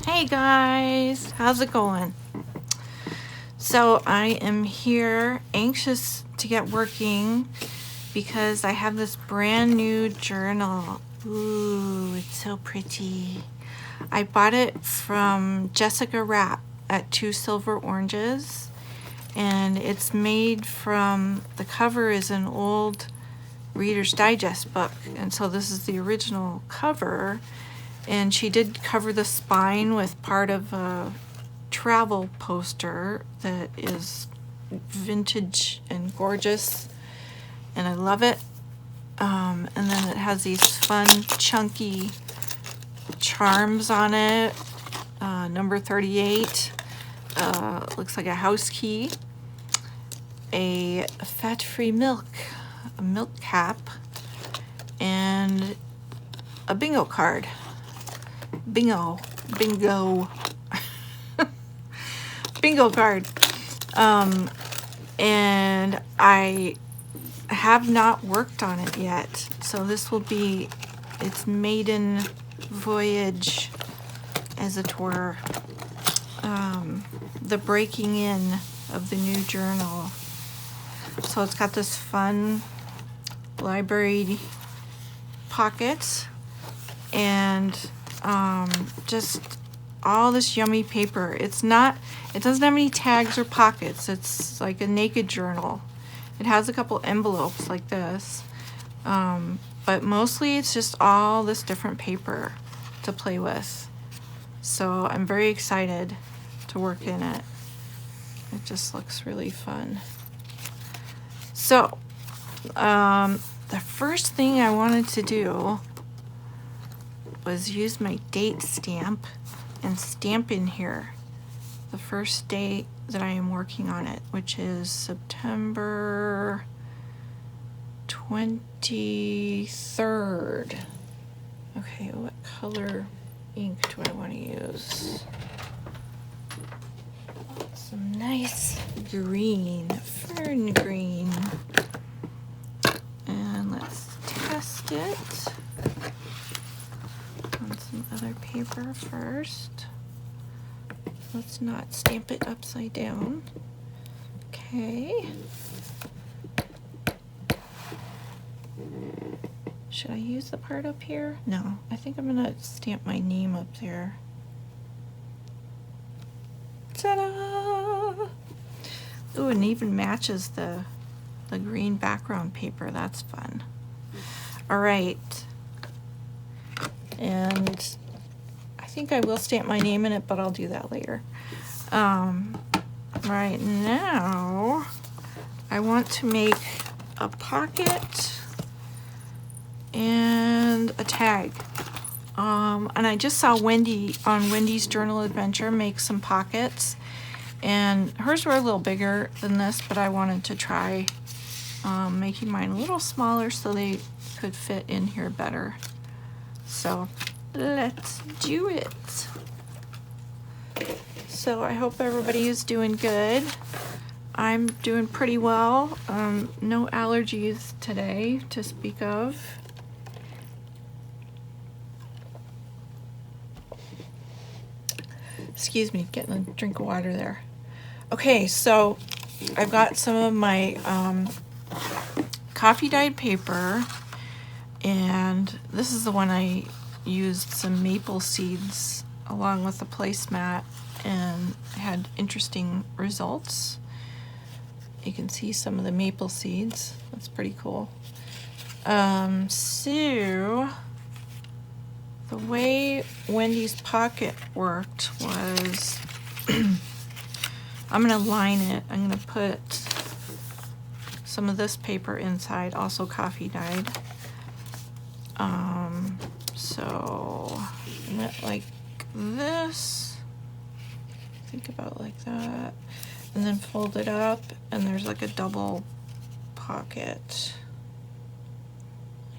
Hey guys, how's it going? So I am here anxious to get working because I have this brand new journal. Ooh, it's so pretty. I bought it from Jessica Rapp at TwoSilverOranges, and it's made from, the cover is an old Reader's Digest book, and so this is the original cover. And she did cover the spine with part of a travel poster that is vintage and gorgeous, and I love it. And then it has these fun chunky charms on it. Number 38 looks like a house key, a fat-free milk, a milk cap, and a bingo card. Bingo bingo card. And I have not worked on it yet, so this will be its maiden voyage, as it were, the breaking in of the new journal. So it's got this fun library pocket and just all this yummy paper. It doesn't have any tags or pockets. It's like a naked journal. It has a couple envelopes like this, but mostly it's just all this different paper to play with. So I'm very excited to work in it. It just looks really fun. So the first thing I wanted to do was use my date stamp and stamp in here the first day that I am working on it, which is September 23rd. Okay, what color ink do I want to use? Some nice green, fern green. And let's test it on some other paper first. Let's not stamp it upside down. Okay. Should I use the part up here? No, I think I'm gonna stamp my name up there. Ta-da! Ooh, and even matches the green background paper. That's fun. All right. And I think I will stamp my name in it, but I'll do that later. Right now, I want to make a pocket and a tag. And I just saw Wendy on Wendy's Journal Adventure make some pockets, and hers were a little bigger than this, but I wanted to try making mine a little smaller so they could fit in here better. So let's do it. So I hope everybody is doing good. I'm doing pretty well. No allergies today to speak of. Excuse me, getting a drink of water there. Okay, so I've got some of my coffee dyed paper, and this is the one I used some maple seeds along with the placemat, and had interesting results. You can see some of the maple seeds. That's pretty cool. So the way Wendy's pocket worked was I'm gonna line it. I'm gonna put some of this paper inside, also coffee dyed. So like this, think about like that, and then fold it up, and there's like a double pocket.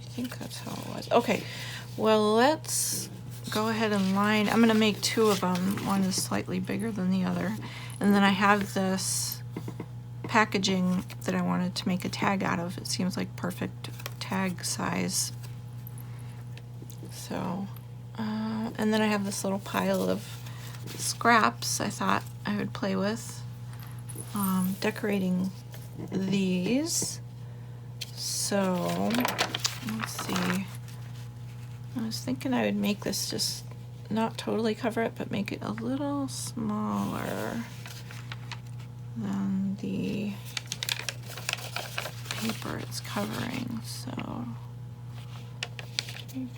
I think that's how it was. Okay, well, let's go ahead and line. I'm gonna make two of them. One is slightly bigger than the other, and then I have this packaging that I wanted to make a tag out of. It seems like perfect tag size. So, and then I have this little pile of scraps I thought I would play with, decorating these. So let's see, I was thinking I would make this just not totally cover it, but make it a little smaller than the paper it's covering. So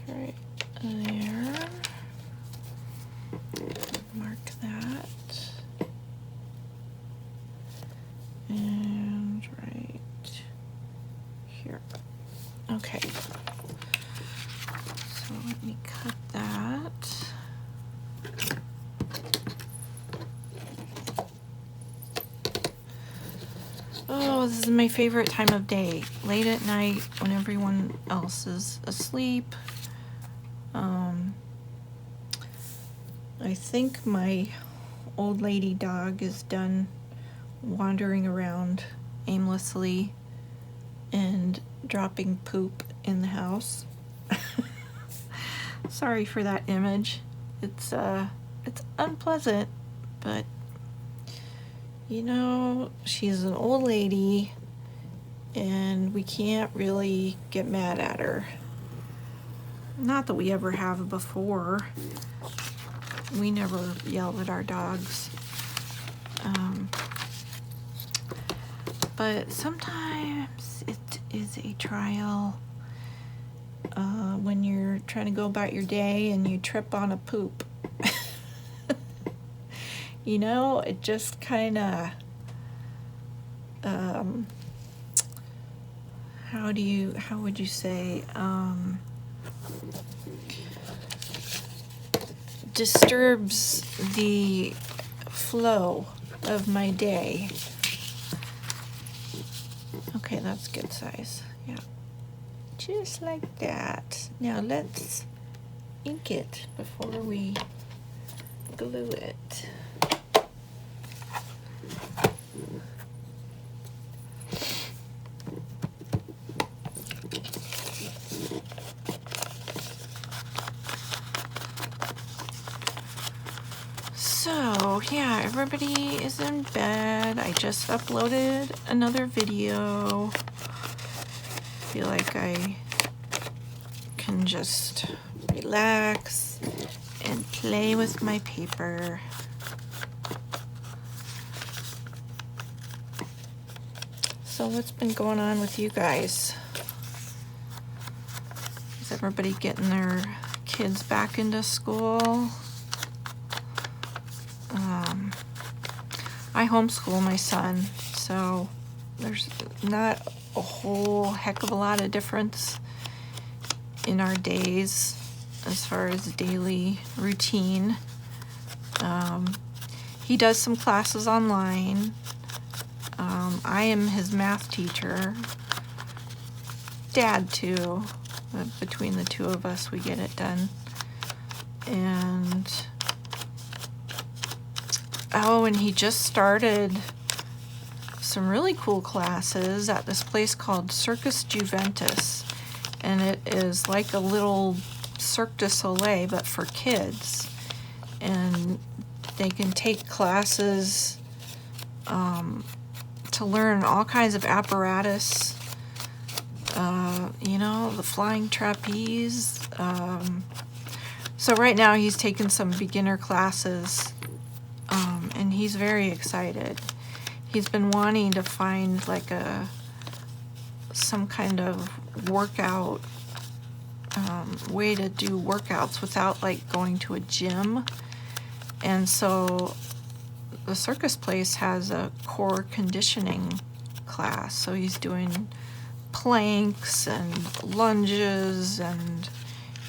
right there, mark that, and right here. Okay, so let me cut that. Oh, this is my favorite time of day. Late at night when everyone else is asleep. I think my old lady dog is done wandering around aimlessly and dropping poop in the house. Sorry for that image. It's unpleasant, but you know, she's an old lady and we can't really get mad at her. Not that we ever have before. We never yell at our dogs. But sometimes it is a trial when you're trying to go about your day and you trip on a poop. You know, it just kind of, how would you say, disturbs the flow of my day. Okay, that's good size. Yeah, just like that. Now let's ink it before we glue it. So yeah, everybody is in bed. I just uploaded another video. Feel like I can just relax and play with my paper. So what's been going on with you guys? Is everybody getting their kids back into school? I homeschool my son, so there's not a whole heck of a lot of difference in our days as far as daily routine. He does some classes online. I am his math teacher. Dad too. Between the two of us, we get it done. And oh, and he just started some really cool classes at this place called Circus Juventus. And it is like a little Cirque du Soleil, but for kids. And they can take classes to learn all kinds of apparatus. You know, the flying trapeze. So right now he's taken some beginner classes. And he's very excited. He's been wanting to find like some kind of workout way to do workouts without like going to a gym. And so the circus place has a core conditioning class. So he's doing planks and lunges, and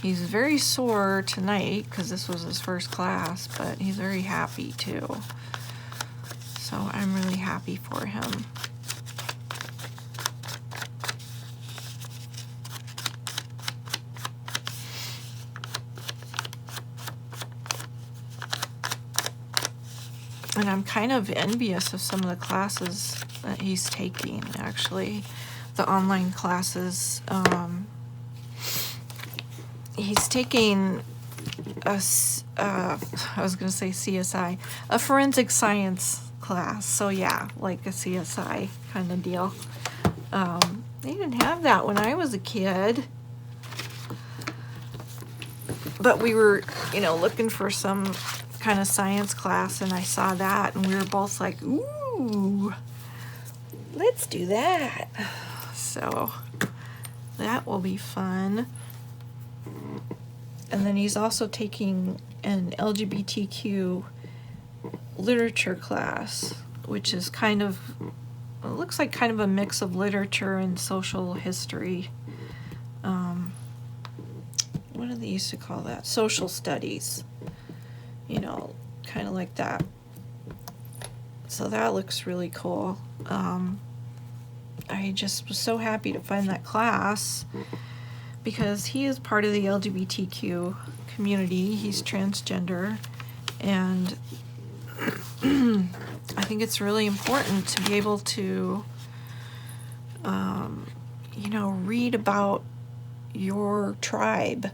he's very sore tonight because this was his first class, but he's very happy too. So I'm really happy for him. And I'm kind of envious of some of the classes that he's taking, actually. The online classes. He's taking I was going to say CSI, a forensic science class. So yeah, like a CSI kind of deal. They didn't have that when I was a kid. But we were, looking for some kind of science class, and I saw that, and we were both like, ooh, let's do that. So that will be fun. And then he's also taking an LGBTQ literature class, which is it looks like kind of a mix of literature and social history. What do they used to call that? Social studies. Kind of like that. So that looks really cool. I just was so happy to find that class because he is part of the LGBTQ community. He's transgender, and I think it's really important to be able to, read about your tribe.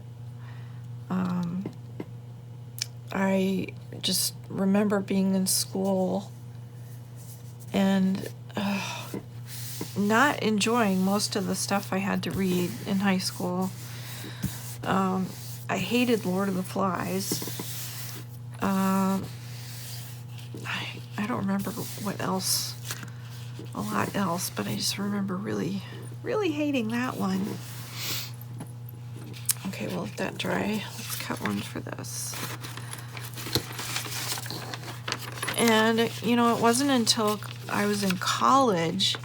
I just remember being in school and not enjoying most of the stuff I had to read in high school. I hated Lord of the Flies. I don't remember what else, a lot else, but I just remember really, really hating that one. Okay, we'll let that dry. Let's cut one for this. And, it wasn't until I was in college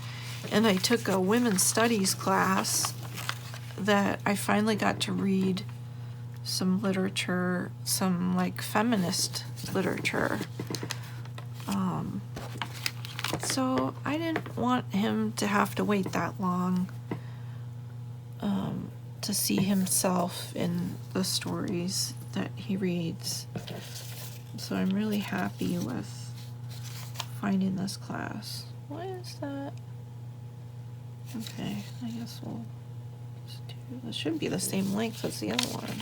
and I took a women's studies class that I finally got to read some literature, some like feminist literature. So I didn't want him to have to wait that long to see himself in the stories that he reads. So I'm really happy with finding this class. What is that? Okay, I guess we'll just do, this should be the same length as the other one.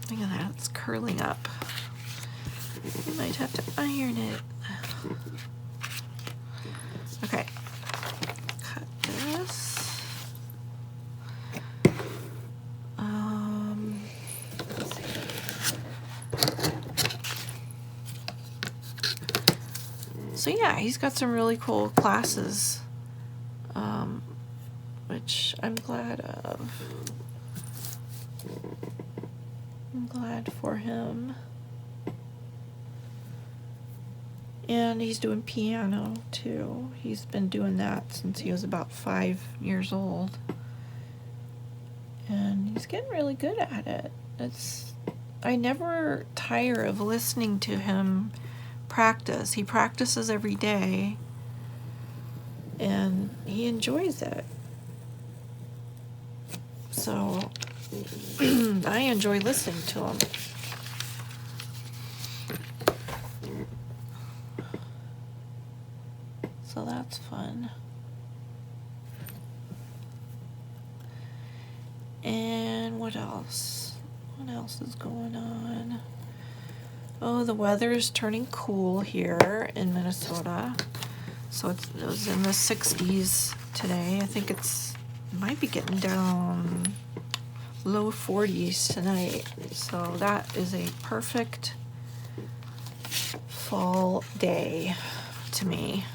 Look at that, it's curling up. You might have to iron it. Okay, cut this. Let's see. So yeah, he's got some really cool classes, which I'm glad of. I'm glad for him. And he's doing piano too. He's been doing that since he was about 5 years old. And he's getting really good at it. I never tire of listening to him practice. He practices every day and he enjoys it. So I enjoy listening to him. So that's fun. And what else? What else is going on? Oh, the weather's turning cool here in Minnesota. So it was in the 60s today. I think it might be getting down low 40s tonight. So that is a perfect fall day to me.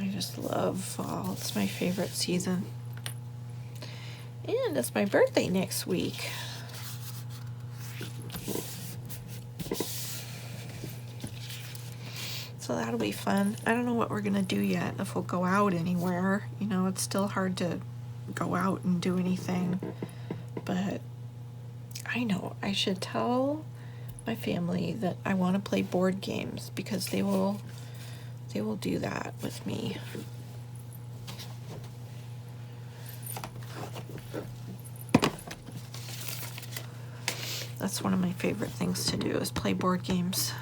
I just love fall. It's my favorite season. And it's my birthday next week. So that'll be fun. I don't know what we're going to do yet, if we'll go out anywhere. It's still hard to go out and do anything. But I know I should tell my family that I want to play board games because they will do that with me. That's one of my favorite things to do is play board games.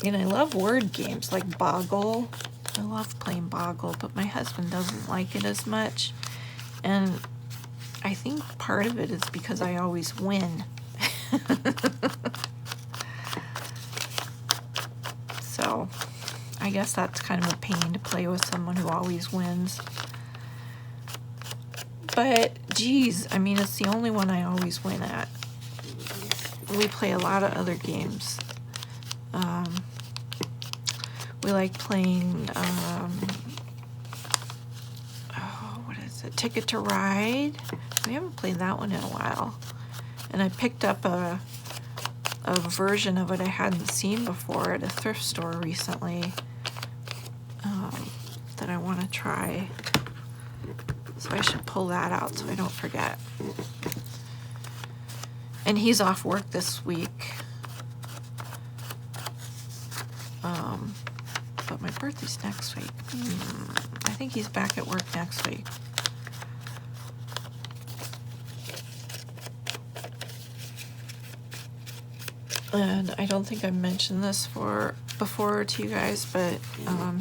And I love word games like Boggle. I love playing Boggle, but my husband doesn't like it as much. And I think part of it is because I always win. So I guess that's kind of a pain to play with someone who always wins. But geez, I mean, it's the only one I always win at. We play a lot of other games. We like playing, what is it? Ticket to Ride. We haven't played that one in a while. And I picked up a version of it I hadn't seen before at a thrift store recently that I want to try. So I should pull that out so I don't forget. And he's off work this week. But my birthday's next week. I think he's back at work next week. And I don't think I mentioned this before to you guys, but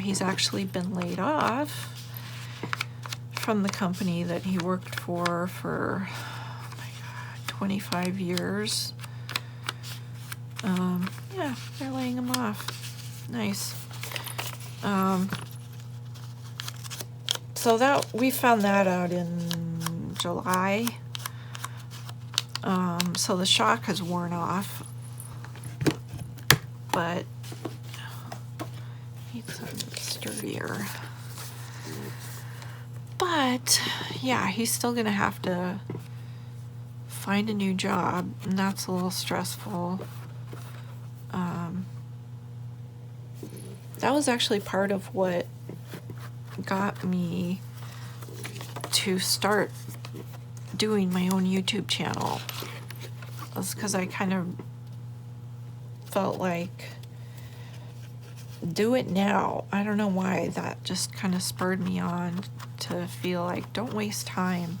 he's actually been laid off from the company that he worked for, oh my God, 25 years. Yeah, they're laying him off. Nice. So that we found that out in July. So the shock has worn off, but needs something sturdier. But yeah, he's still gonna have to find a new job, and that's a little stressful. That was actually part of what got me to start doing my own YouTube channel. That's because I kind of felt like, do it now. I don't know why, that just kind of spurred me on to feel like, don't waste time.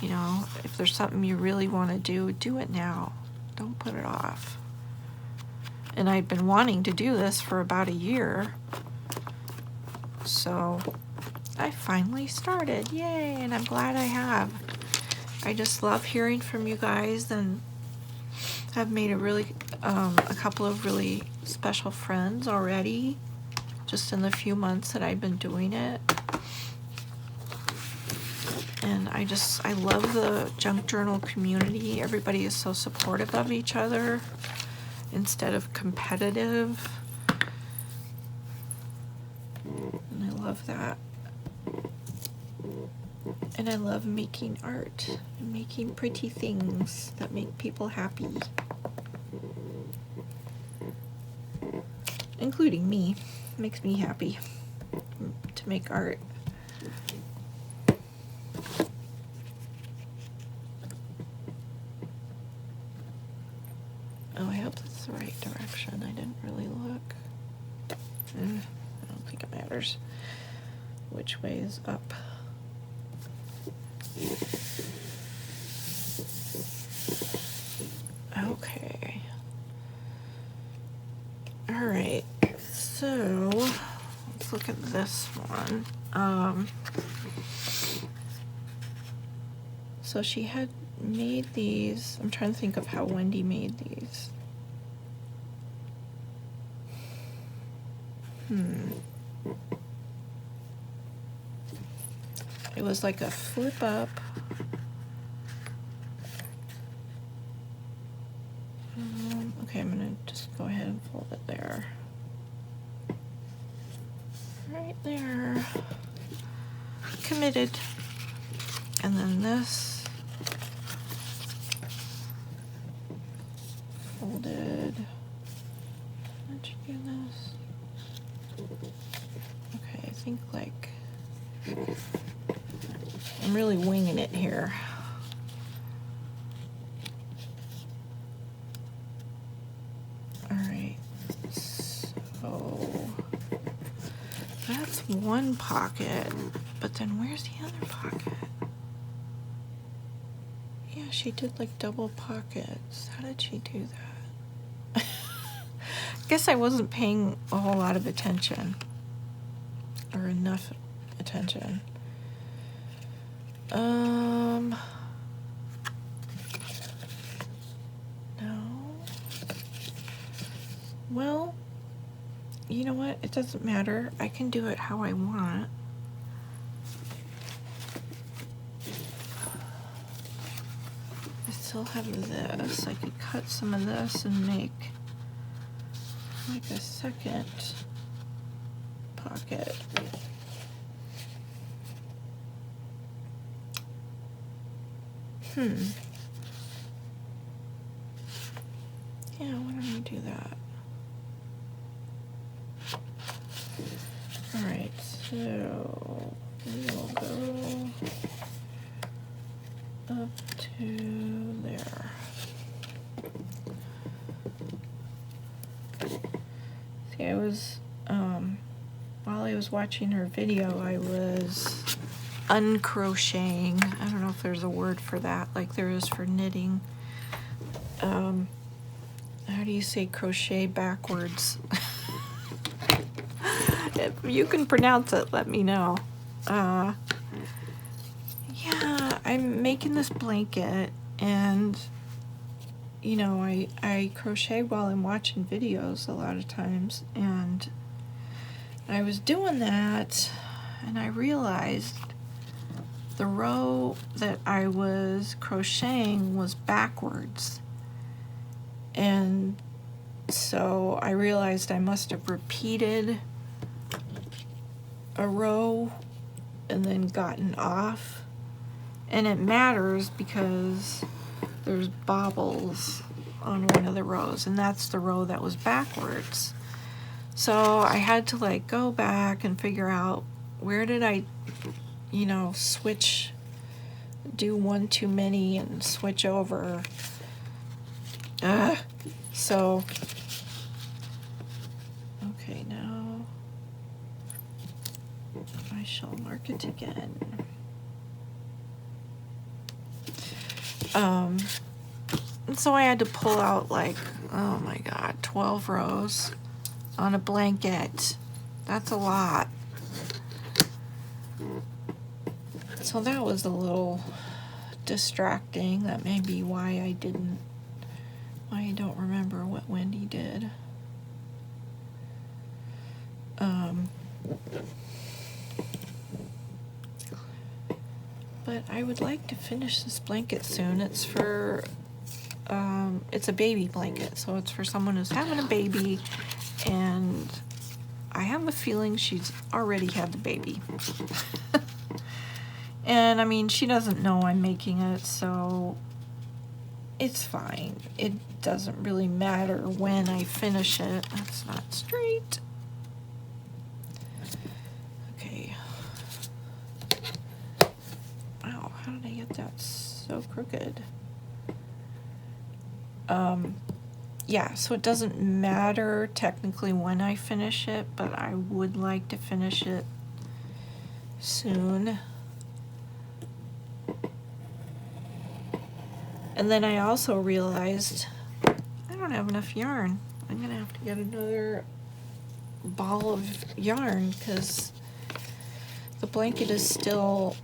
You know, if there's something you really want to do it now. Don't put it off. And I've been wanting to do this for about a year. So I finally started. Yay, and I'm glad I have. I just love hearing from you guys, and I've made a couple of really special friends already, just in the few months that I've been doing it. And I love the junk journal community. Everybody is so supportive of each other instead of competitive. And I love that. And I love making art and making pretty things that make people happy. Including me. It makes me happy to make art. Oh, I hope that's the right direction. I didn't really look. I don't think it matters which way is up. Okay. All right. So let's look at this one. So she had made these. I'm trying to think of how Wendy made these. It was like a flip up. Okay, I'm gonna just go ahead and fold it there. Right there. Committed. And then this. Folded. Did you do this? Okay, I think like I'm really winging it here. All right, so that's one pocket, but then where's the other pocket? Yeah, she did like double pockets. How did she do that? guess I wasn't paying a whole lot of attention, or enough attention. No. Well, you know what? It doesn't matter. I can do it how I want. I still have this. I could cut some of this and make like a second pocket. Yeah, why don't I do that? Alright, so we'll go up to there. See, I was, while I was watching her video, I was uncrocheting. I don't know if there's a word for that, like there is for knitting. How do you say crochet backwards? If you can pronounce it, let me know. Yeah, I'm making this blanket, and you know, I crochet while I'm watching videos a lot of times, and I was doing that, and I realized the row that I was crocheting was backwards. And so I realized I must have repeated a row and then gotten off. And it matters because there's bobbles on one of the rows, and that's the row that was backwards. So I had to like go back and figure out where did I, you know, switch, do one too many and switch over. So, okay, now I shall mark it again. So I had to pull out like, oh my God, 12 rows on a blanket. That's a lot. So that was a little distracting. That may be why I don't remember what Wendy did. But I would like to finish this blanket soon. It's for, it's a baby blanket, so it's for someone who's having a baby, and I have a feeling she's already had the baby. And I mean, she doesn't know I'm making it, so it's fine. It doesn't really matter when I finish it. That's not straight. Okay. Wow, how did I get that so crooked? Yeah, so it doesn't matter technically when I finish it, but I would like to finish it soon. And then I also realized I don't have enough yarn. I'm gonna have to get another ball of yarn because the blanket is still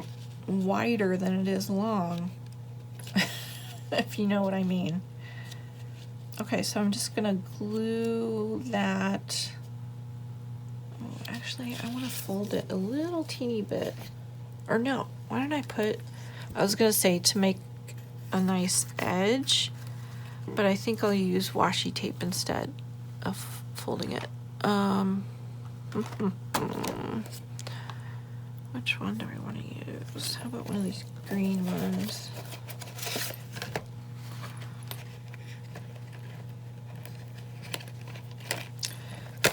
wider than it is long, if you know what I mean. Okay, so I'm just gonna glue that. Oh, actually, I want to fold it a little teeny bit. Or no, why did I put, I was gonna say to make a nice edge, but I think I'll use washi tape instead of folding it. Which one do I want to use? How about one of these green ones?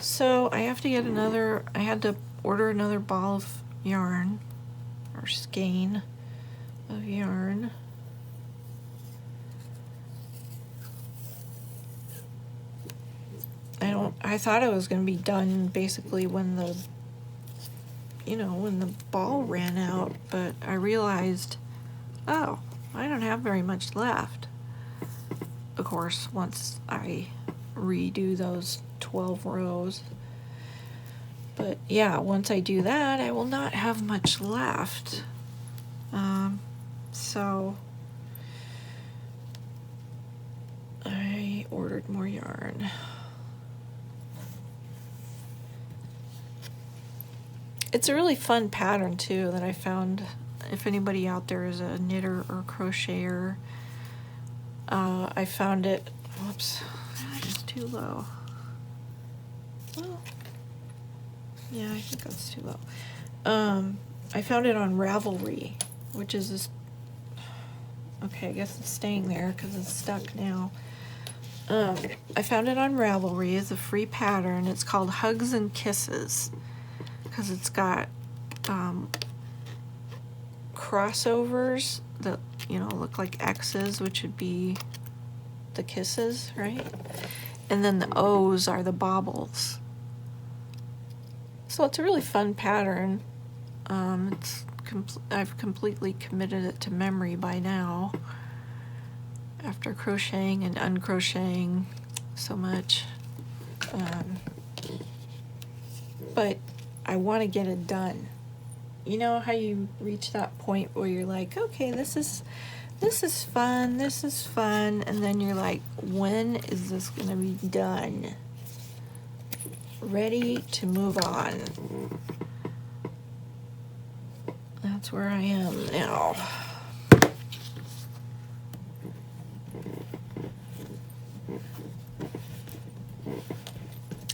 So I have to get another, I had to order another ball of yarn, or skein of yarn. I thought it was going to be done basically when the, you know, when the ball ran out, but I realized, oh, I don't have very much left. Of course, once I redo those 12 rows. But yeah, once I do that, I will not have much left. So I ordered more yarn. It's a really fun pattern too that I found. If anybody out there is a knitter or crocheter, I found it. Whoops, it's too low. Well, yeah, I think that's too low. I found it on Ravelry, which is this. Okay, I guess it's staying there because it's stuck now. I found it on Ravelry. It's a free pattern. It's called Hugs and Kisses because it's got crossovers that, you know, look like X's, which would be the kisses, right? And then the O's are the bobbles. So it's a really fun pattern. I've completely committed it to memory by now after crocheting and uncrocheting so much. But I want to get it done. You know how you reach that point where you're like, okay, this is fun, and then you're like, when is this gonna be done? Ready to move on. That's where I am now.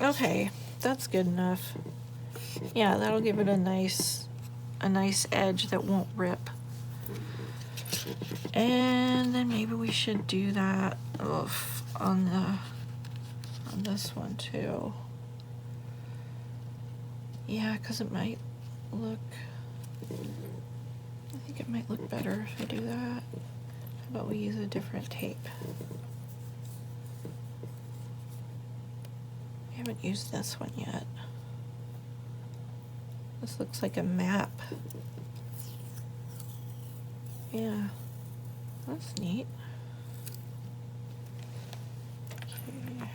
Okay, that's good enough. Yeah, that'll give it a nice edge that won't rip. And then maybe we should do that on this one too. Yeah, because it might look, I think it might look better if I do that. How about we use a different tape? I haven't used this one yet. This looks like a map. Yeah, that's neat. Okay.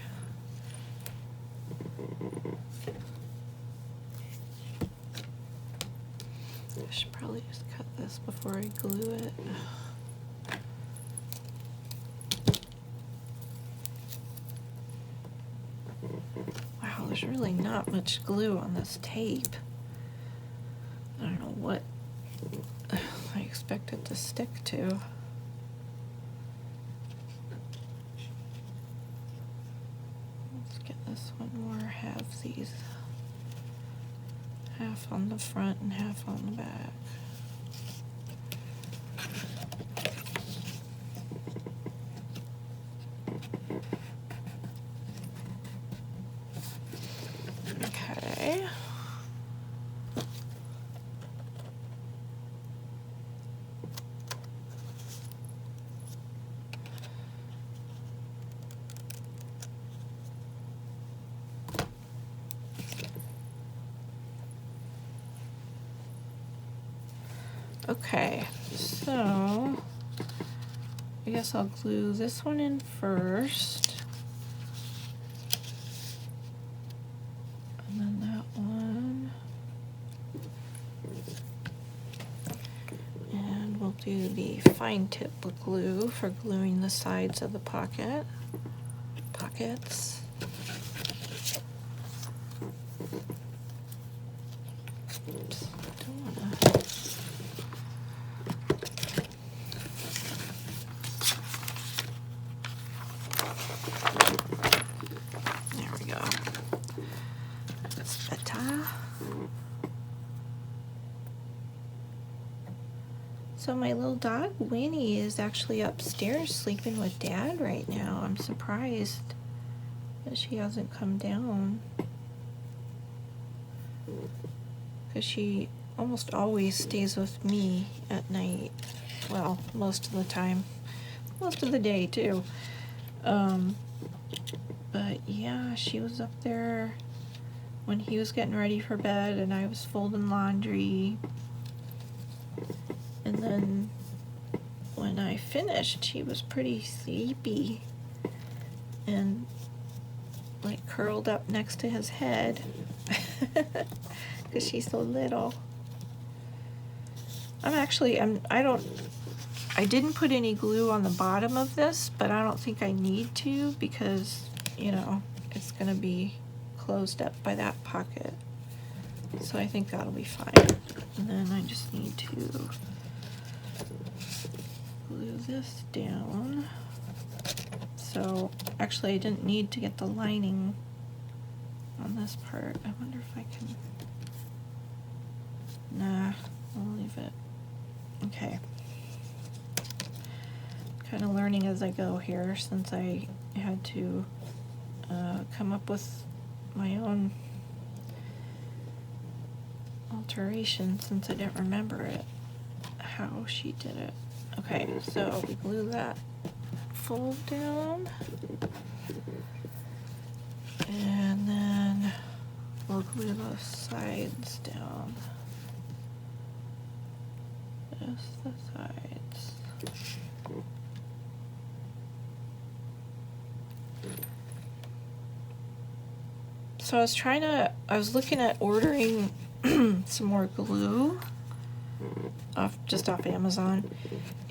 I should probably just cut this before I glue it. Wow, there's really not much glue on this tape. I don't know what I expect it to stick to. Let's get this one more halvesies. Half on the front and half on the back. Okay. Okay, so I guess I'll glue this one in first. And then that one. And we'll do the fine tip glue for gluing the sides of the pockets. Oops, don't wanna. There we go. That's better. So my little dog Winnie is actually upstairs sleeping with Dad right now. I'm surprised that she hasn't come down, because she almost always stays with me at night. Well, most of the time, most of the day too. But yeah, she was up there when he was getting ready for bed and I was folding laundry. And then when I finished, she was pretty sleepy. And like curled up next to his head because she's so little. I didn't put any glue on the bottom of this, but I don't think I need to because, you know, it's gonna be closed up by that pocket. So I think that'll be fine. And then I just need to glue this down. So actually I didn't need to get the lining on this part. I wonder if I can, nah, I'll leave it. Okay. Kind of learning as I go here since I had to come up with my own alteration since I didn't remember it, how she did it. Okay, so we glue that fold down, and then we'll glue the sides down. Just the sides. So I was looking at ordering some more glue just off Amazon,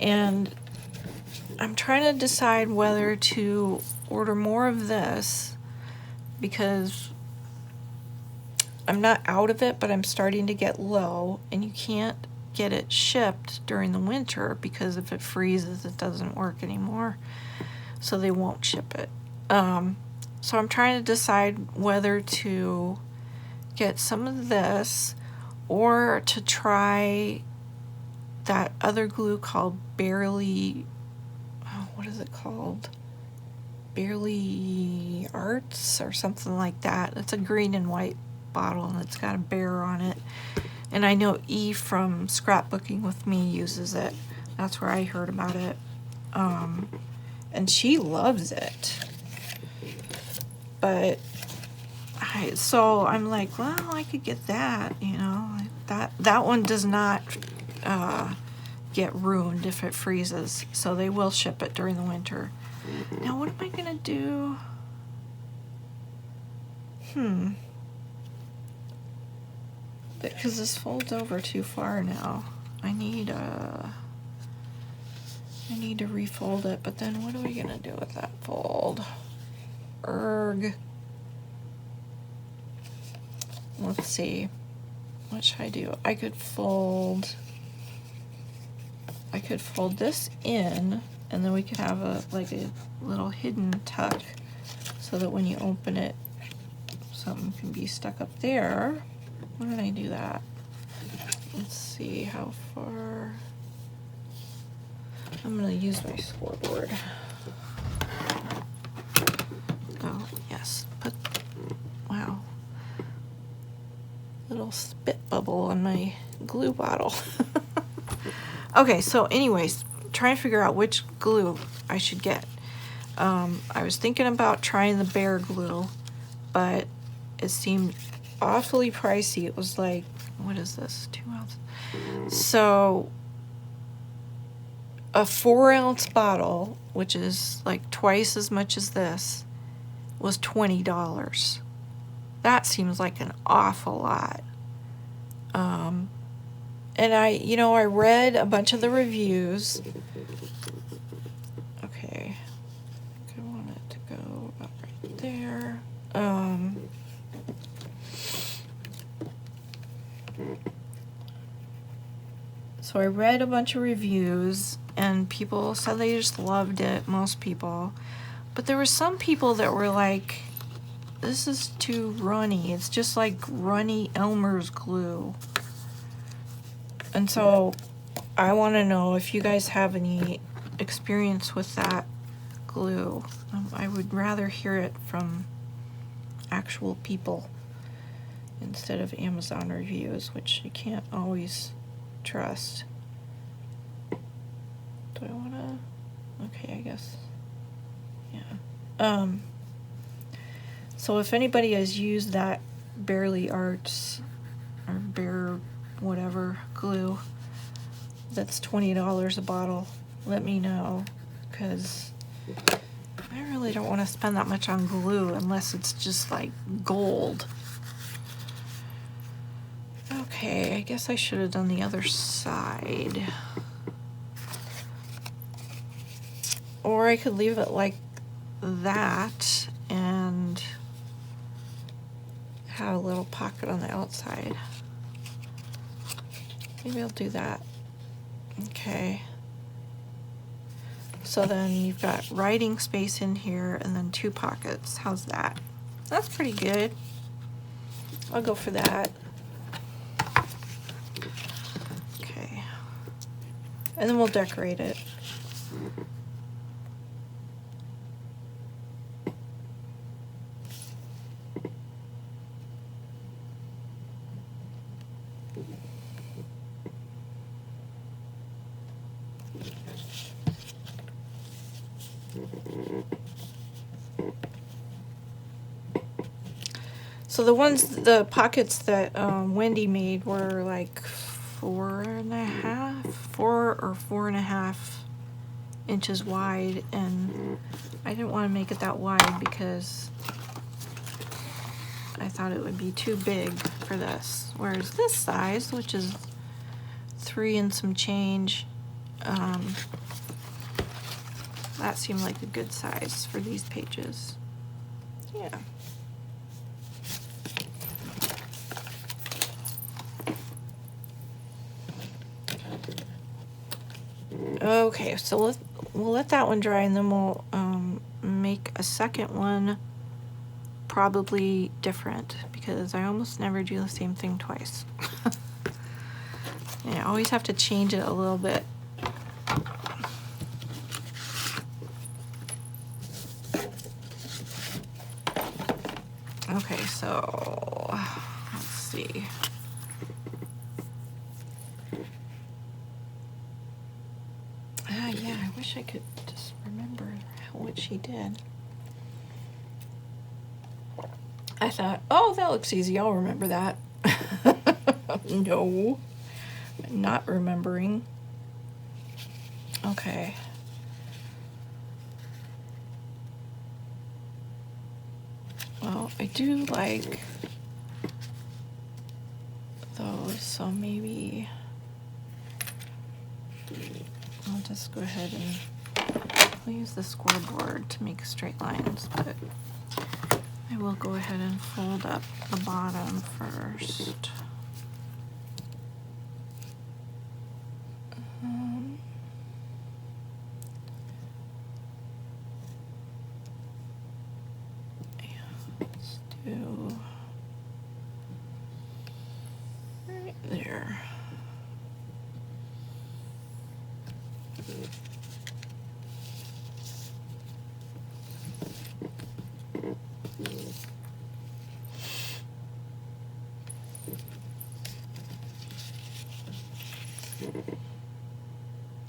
and I'm trying to decide whether to order more of this because I'm not out of it, but I'm starting to get low, and you can't get it shipped during the winter because if it freezes it doesn't work anymore, so they won't ship it. So I'm trying to decide whether to get some of this or to try that other glue called Barely, what is it called? Barely Arts or something like that. It's a green and white bottle and it's got a bear on it. And I know E from Scrapbooking With Me uses it. That's where I heard about it. And she loves it. But so I'm like, well, I could get that, you know. That one does not get ruined if it freezes, so they will ship it during the winter. Now, what am I gonna do? Because this folds over too far now. I need to refold it, but then what are we gonna do with that fold? Erg. Let's see. What should I do? I could fold this in, and then we could have a little hidden tuck so that when you open it, something can be stuck up there. Why did I do that? Let's see how far. I'm gonna use my scoreboard. Oh, yes. Wow. Little spit bubble on my glue bottle. Okay, so anyways, trying to figure out which glue I should get. I was thinking about trying the Bear glue, but it seemed awfully pricey. It was like, what is this? 2 ounces. So a 4-ounce bottle, which is like twice as much as this, was $20. That seems like an awful lot. And I read a bunch of the reviews. Okay. I think I want it to go about right there. So I read a bunch of reviews, and people said they just loved it, most people. But there were some people that were like, this is too runny. It's just like runny Elmer's glue. And so I want to know if you guys have any experience with that glue. I would rather hear it from actual people instead of Amazon reviews, which you can't always trust. Do I want to? Okay, I guess. Yeah. So if anybody has used that Barely Arts or Bear whatever glue that's $20 a bottle, let me know, because I really don't want to spend that much on glue unless it's just like gold. Okay, I guess I should have done the other side. Or I could leave it like that and have a little pocket on the outside. Maybe I'll do that. Okay. So then you've got writing space in here and then 2 pockets. How's that? That's pretty good. I'll go for that. Okay. And then we'll decorate it. So the pockets that Wendy made were like 4.5 or 4.5 inches wide, and I didn't want to make it that wide because I thought it would be too big for this. Whereas this size, which is 3 and some change, that seemed like a good size for these pages. Yeah. Okay, so we'll let that one dry, and then we'll make a second one probably different, because I almost never do the same thing twice. Yeah, I always have to change it a little bit. Okay, so let's see. Yeah, I wish I could just remember what she did. I thought, oh, that looks easy. I'll remember that. No, not remembering. Okay. Well, I do like those, so maybe I'll just go ahead and I'll use the scoreboard to make straight lines, but I will go ahead and fold up the bottom first. Let's do right there.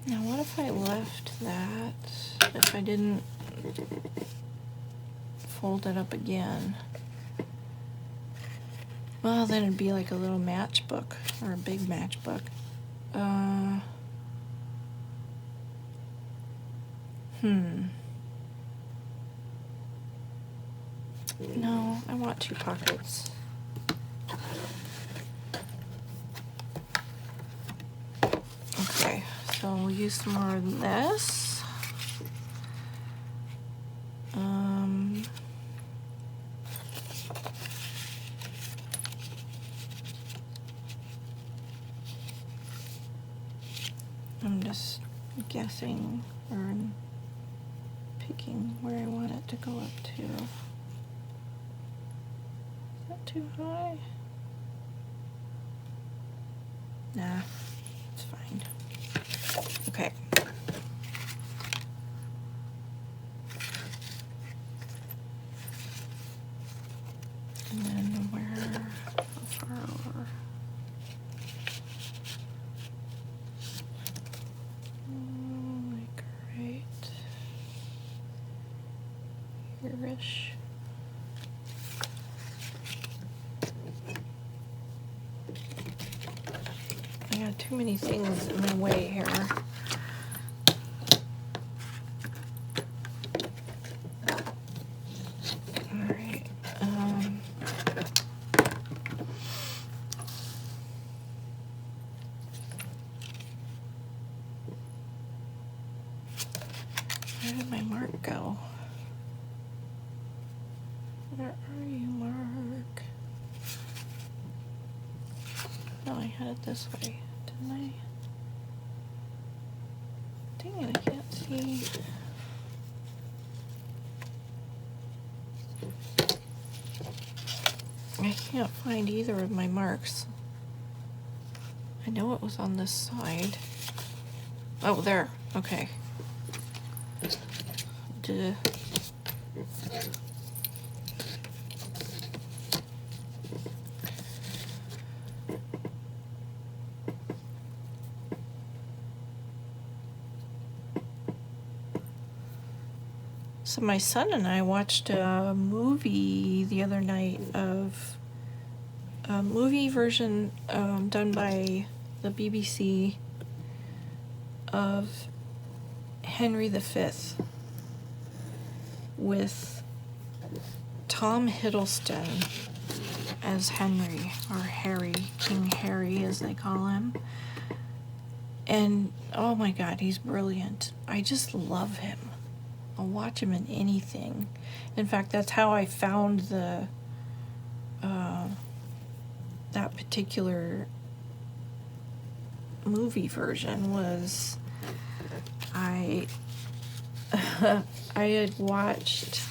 Now what if I left that, if I didn't fold it up again? Well, then it'd be like a little matchbook, or a big matchbook. No, I want 2 pockets. Okay, so we'll use some more of this. I'm just guessing or picking where I want it to go up to. Is that too high? Nah, it's fine. Okay. And then how far over? Like right here-ish. I got too many things in my way here. Where did my mark go? Where are you, Mark? No, I had it this way, didn't I? Dang it, I can't see. I can't find either of my marks. I know it was on this side. Oh, there. Okay. Duh. So my son and I watched a movie the other night of a movie version done by the BBC of Henry V with Tom Hiddleston as Henry, or Harry, King Harry as they call him. And oh my God, he's brilliant. I just love him. I'll watch him in anything. In fact, that's how I found the that particular movie version was I had watched,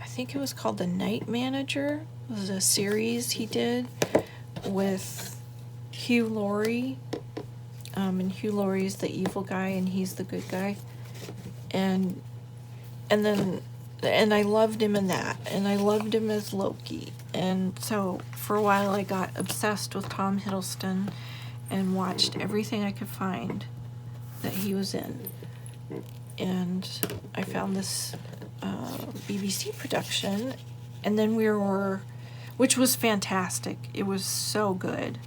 I think it was called The Night Manager. It was a series he did with Hugh Laurie. And Hugh Laurie's the evil guy and he's the good guy. And I loved him in that, and I loved him as Loki. And so for a while I got obsessed with Tom Hiddleston and watched everything I could find that he was in. And I found this BBC production, and then which was fantastic. It was so good.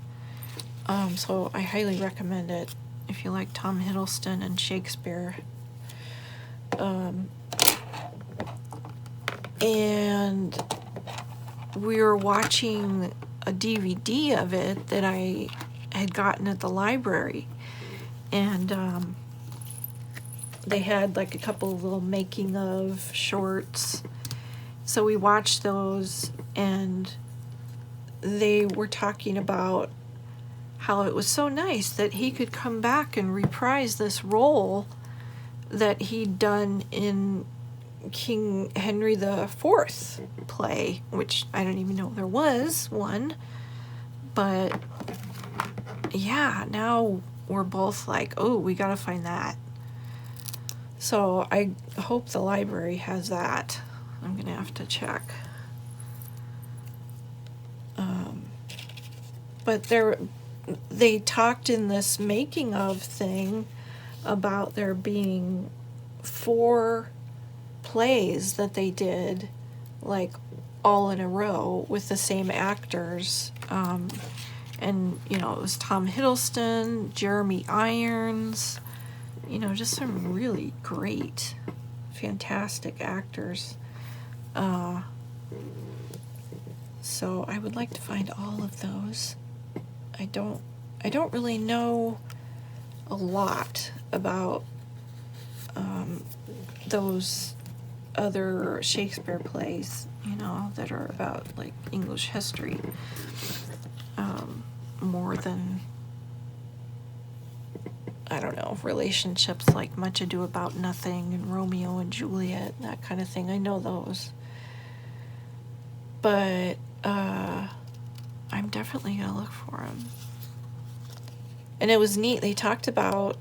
So I highly recommend it if you like Tom Hiddleston and Shakespeare. And we were watching a DVD of it that I had gotten at the library, and they had like a couple of little making of shorts, so we watched those, and they were talking about how it was so nice that he could come back and reprise this role that he'd done in King Henry IV play, which I don't even know there was one. But yeah, now we're both like, oh, we gotta find that. So I hope the library has that. I'm gonna have to check. But they talked in this making of thing about there being 4 plays that they did, like all in a row with the same actors. And, you know, it was Tom Hiddleston, Jeremy Irons, you know, just some really great, fantastic actors. So I would like to find all of those. I don't really know a lot about those other Shakespeare plays, you know, that are about like English history, more than, I don't know, relationships like Much Ado About Nothing and Romeo and Juliet and that kind of thing. I know those, but I'm definitely gonna look for them. And it was neat. They talked about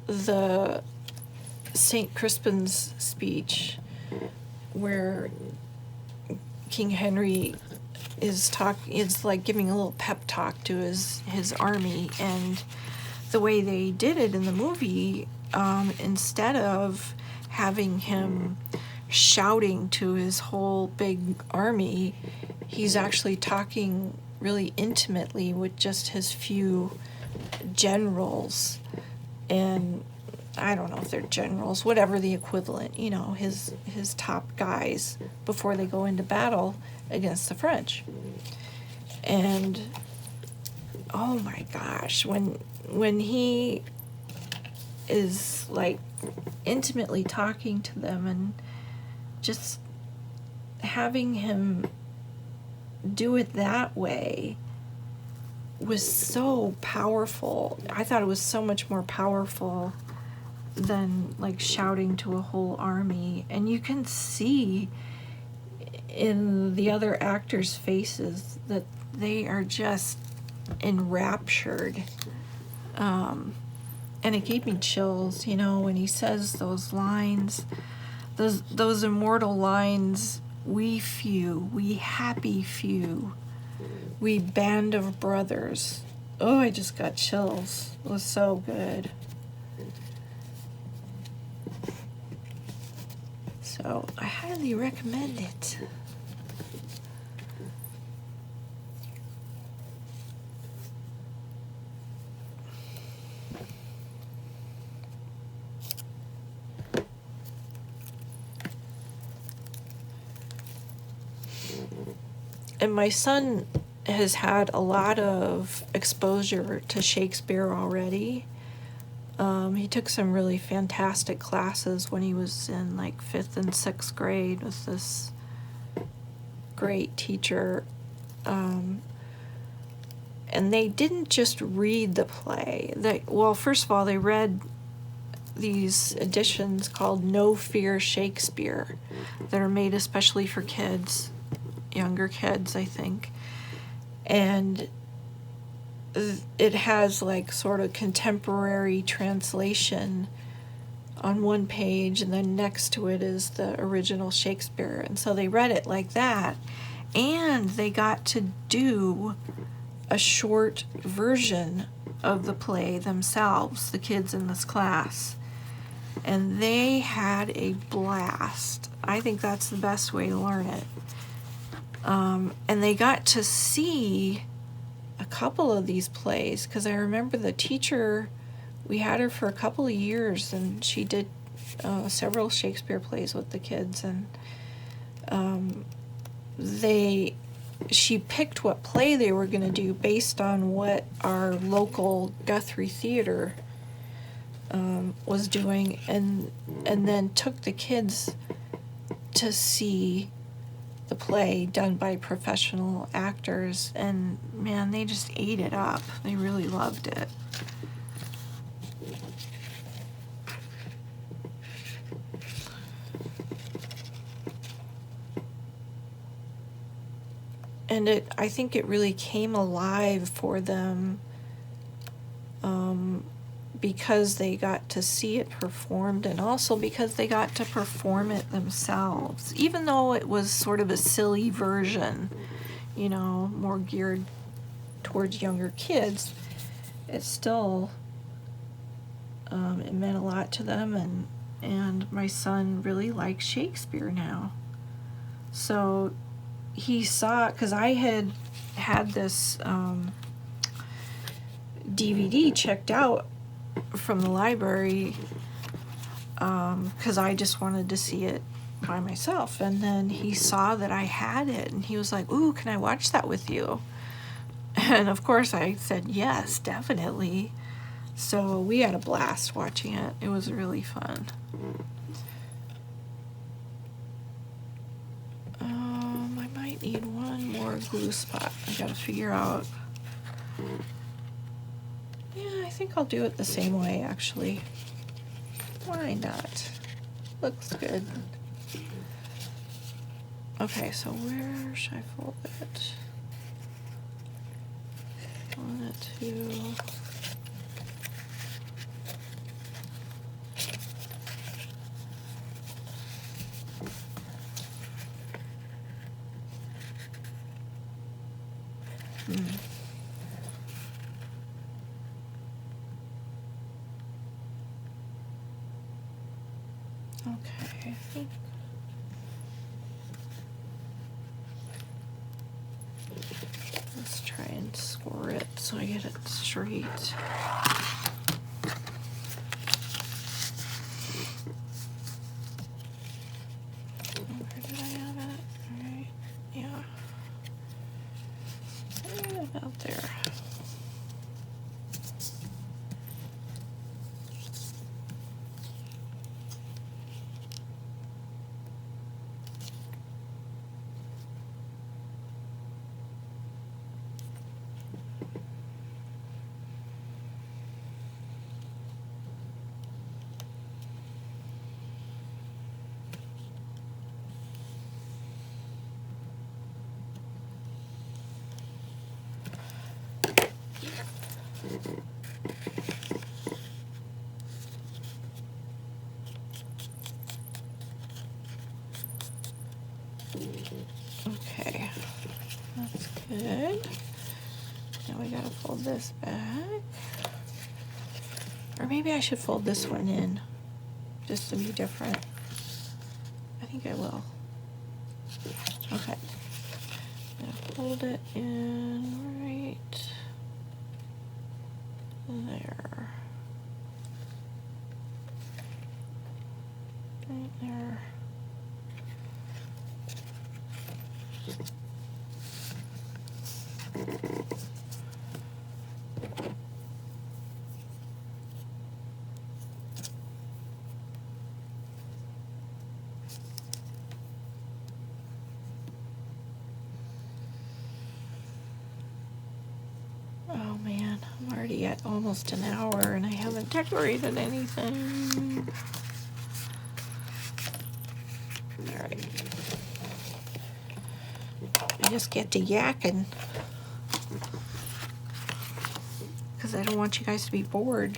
the St. Crispin's speech where King Henry is like giving a little pep talk to his army, and the way they did it in the movie, instead of having him shouting to his whole big army, he's actually talking really intimately with just his few generals, and I don't know if they're generals, whatever the equivalent, you know, his top guys before they go into battle against the French. And oh my gosh, when he is like intimately talking to them, and just having him do it that way was so powerful. I thought it was so much more powerful than like shouting to a whole army. And you can see in the other actors' faces that they are just enraptured. And it gave me chills, you know, when he says those lines, those immortal lines, "We few, we happy few, we band of brothers." Oh, I just got chills. It was so good. So I highly recommend it. And my son has had a lot of exposure to Shakespeare already. He took some really fantastic classes when he was in like 5th and 6th grade with this great teacher. And they didn't just read the play. Well, first of all, they read these editions called No Fear Shakespeare that are made especially for kids, younger kids, I think. And it has like sort of contemporary translation on one page, and then next to it is the original Shakespeare. And so they read it like that, and they got to do a short version of the play themselves, the kids in this class. And they had a blast. I think that's the best way to learn it. And they got to see a couple of these plays, because I remember the teacher, we had her for a couple of years, and she did several Shakespeare plays with the kids, and she picked what play they were going to do based on what our local Guthrie Theater was doing, and then took the kids to see the play done by professional actors, and man, they just ate it up. They really loved it. And I think it really came alive for them because they got to see it performed, and also because they got to perform it themselves. Even though it was sort of a silly version, you know, more geared towards younger kids, it still, it meant a lot to them, and my son really likes Shakespeare now. So he saw, because I had this DVD checked out from the library, because I just wanted to see it by myself, and then he saw that I had it, and he was like, "Ooh, can I watch that with you?" And of course I said yes, definitely. So we had a blast watching it. It was really fun. I might need one more glue spot. I gotta figure out. Yeah, I think I'll do it the same way, actually. Why not? Looks good. Okay, so where should I fold it? 1 and 2. Okay, I think. Let's try and score it so I get it straight. Where did I have it? Alright, yeah. About there. Okay, that's good. Now we gotta fold this back. Or maybe I should fold this one in, just to be different. I think I will. Okay. I'm gonna fold it in right there. Right there. Oh man, I'm already at almost an hour and I haven't decorated anything. Alright. I just get to yakking. Because I don't want you guys to be bored.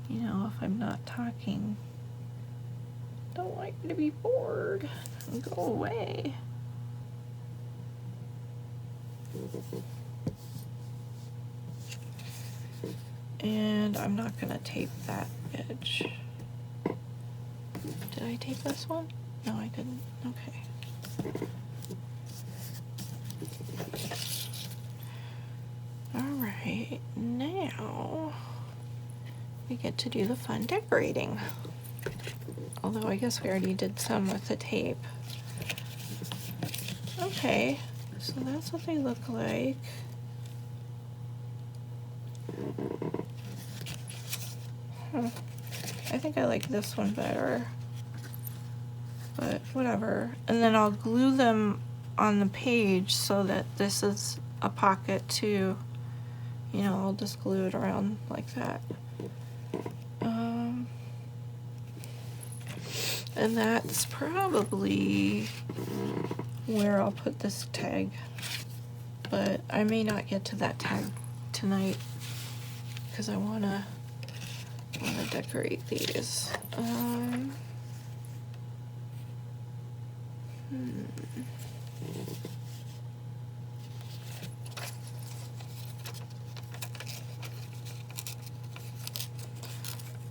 You know, if I'm not talking. Don't want you to be bored. Go away. And I'm not gonna tape that edge. Did I tape this one? No, I didn't. Okay. Alright, now we get to do the fun decorating. Although I guess we already did some with the tape. Okay, so that's what they look like. I think I like this one better, but whatever. And then I'll glue them on the page so that this is a pocket too. You know, I'll just glue it around like that. And that's probably where I'll put this tag, but I may not get to that tag tonight because I wanna decorate these.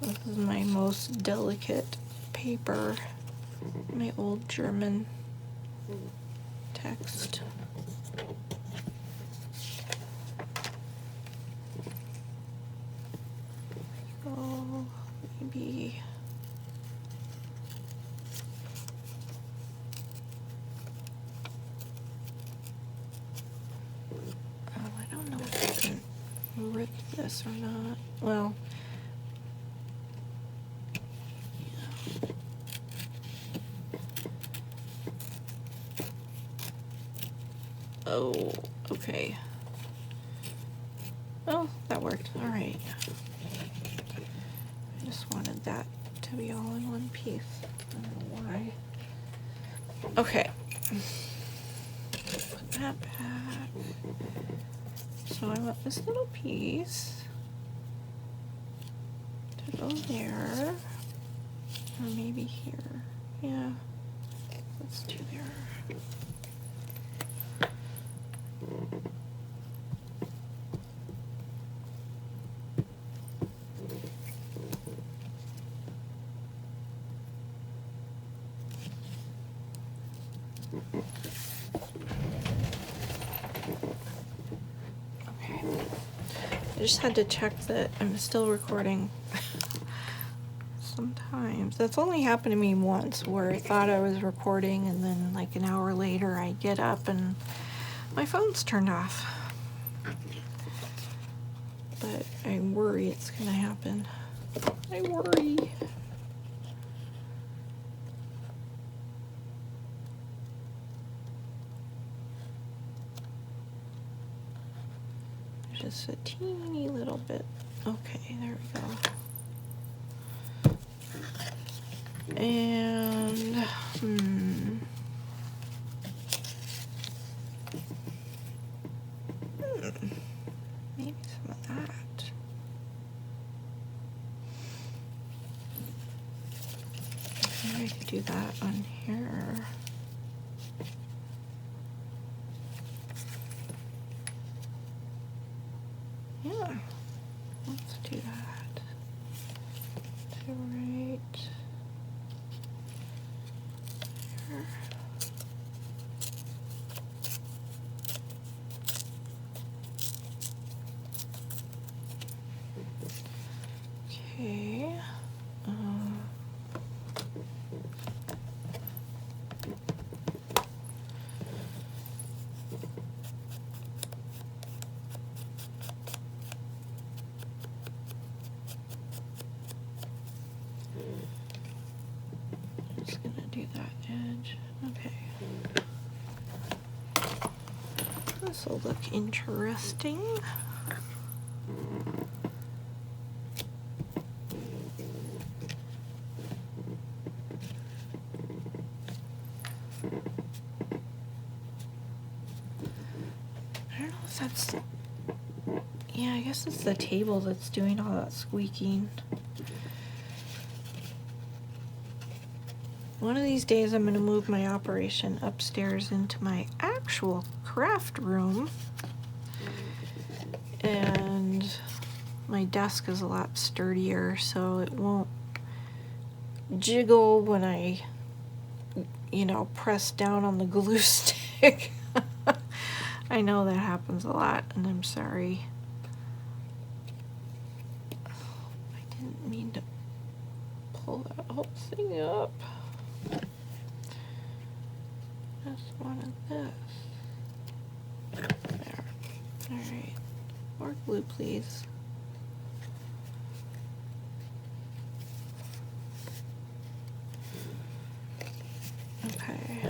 This is my most delicate paper, my old German text. So maybe I don't know if I can rip this or not. Well, oh, okay. Well, that worked. All right. I just wanted that to be all in one piece. I don't know why. Okay. Put that back. So I want this little piece to go there. Or maybe here. Yeah. Let's do there. Okay. I just had to check that I'm still recording. Sometimes. That's only happened to me once where I thought I was recording and then like an hour later I get up and my phone's turned off. But I worry it's gonna happen. I worry. Just a teeny little bit. Okay, there we go. And Maybe some of that. Maybe I could do that on here. Yeah, let's do that. So right here. Okay. Just gonna do that edge. Okay. This will look interesting. I don't know if that's, yeah, I guess it's the table that's doing all that squeaking. One of these days I'm going to move my operation upstairs into my actual craft room. And my desk is a lot sturdier, so it won't jiggle when I, you know, press down on the glue stick. I know that happens a lot, and I'm sorry. I didn't mean to pull that whole thing up. Just wanted this. There. Alright. More glue, please. Okay.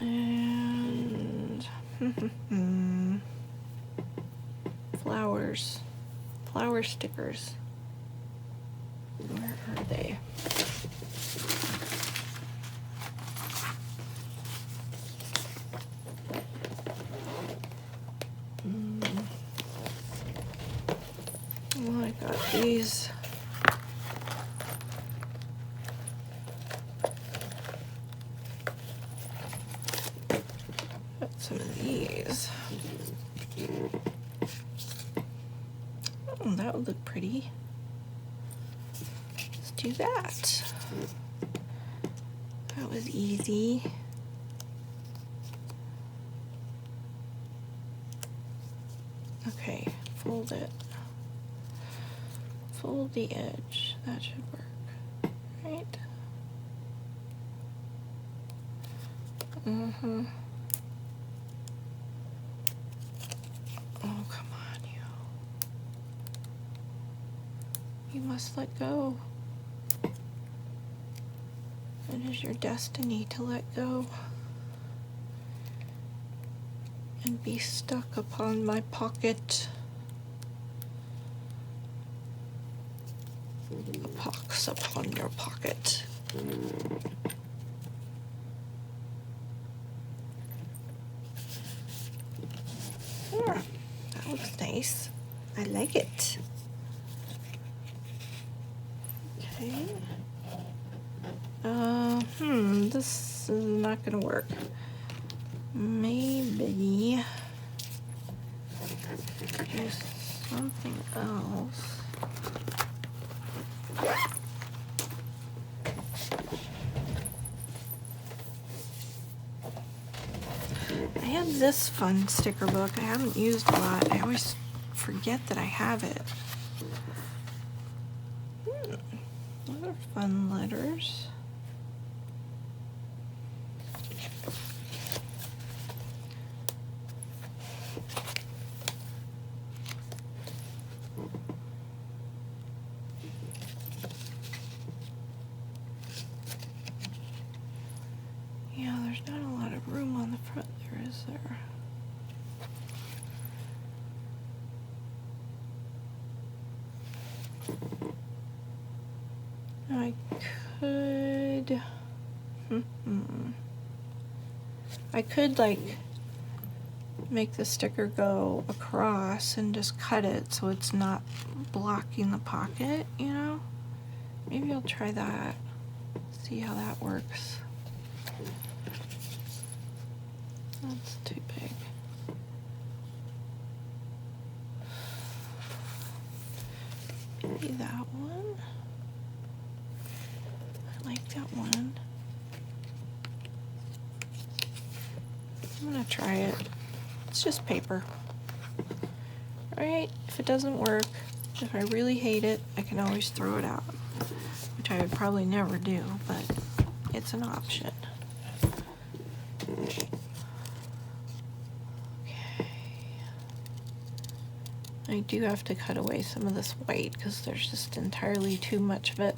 And flowers. Flower stickers. Where are they? Well, I got these. Got some of these. Oh, that would look pretty. Let's do that. That was easy. Okay, fold it. Fold the edge. That should work. Right? Mm-hmm. Oh, come on, you. You must let go. It is your destiny to let go and be stuck upon my pocket. A pox upon your pocket. Yeah, that looks nice. I like it. Okay. This is not gonna work. Maybe do something else. I have this fun sticker book I haven't used a lot. I always forget that I have it. Other fun letters. Yeah, there's not a lot of room on the front there, is there? I could. I could like make the sticker go across and just cut it so it's not blocking the pocket, you know? Maybe I'll try that. See how that works. That's too big. Maybe that one. I like that one. I'm gonna try it. It's just paper. Alright, if it doesn't work, if I really hate it, I can always throw it out. Which I would probably never do, but it's an option. Okay. I do have to cut away some of this white because there's just entirely too much of it.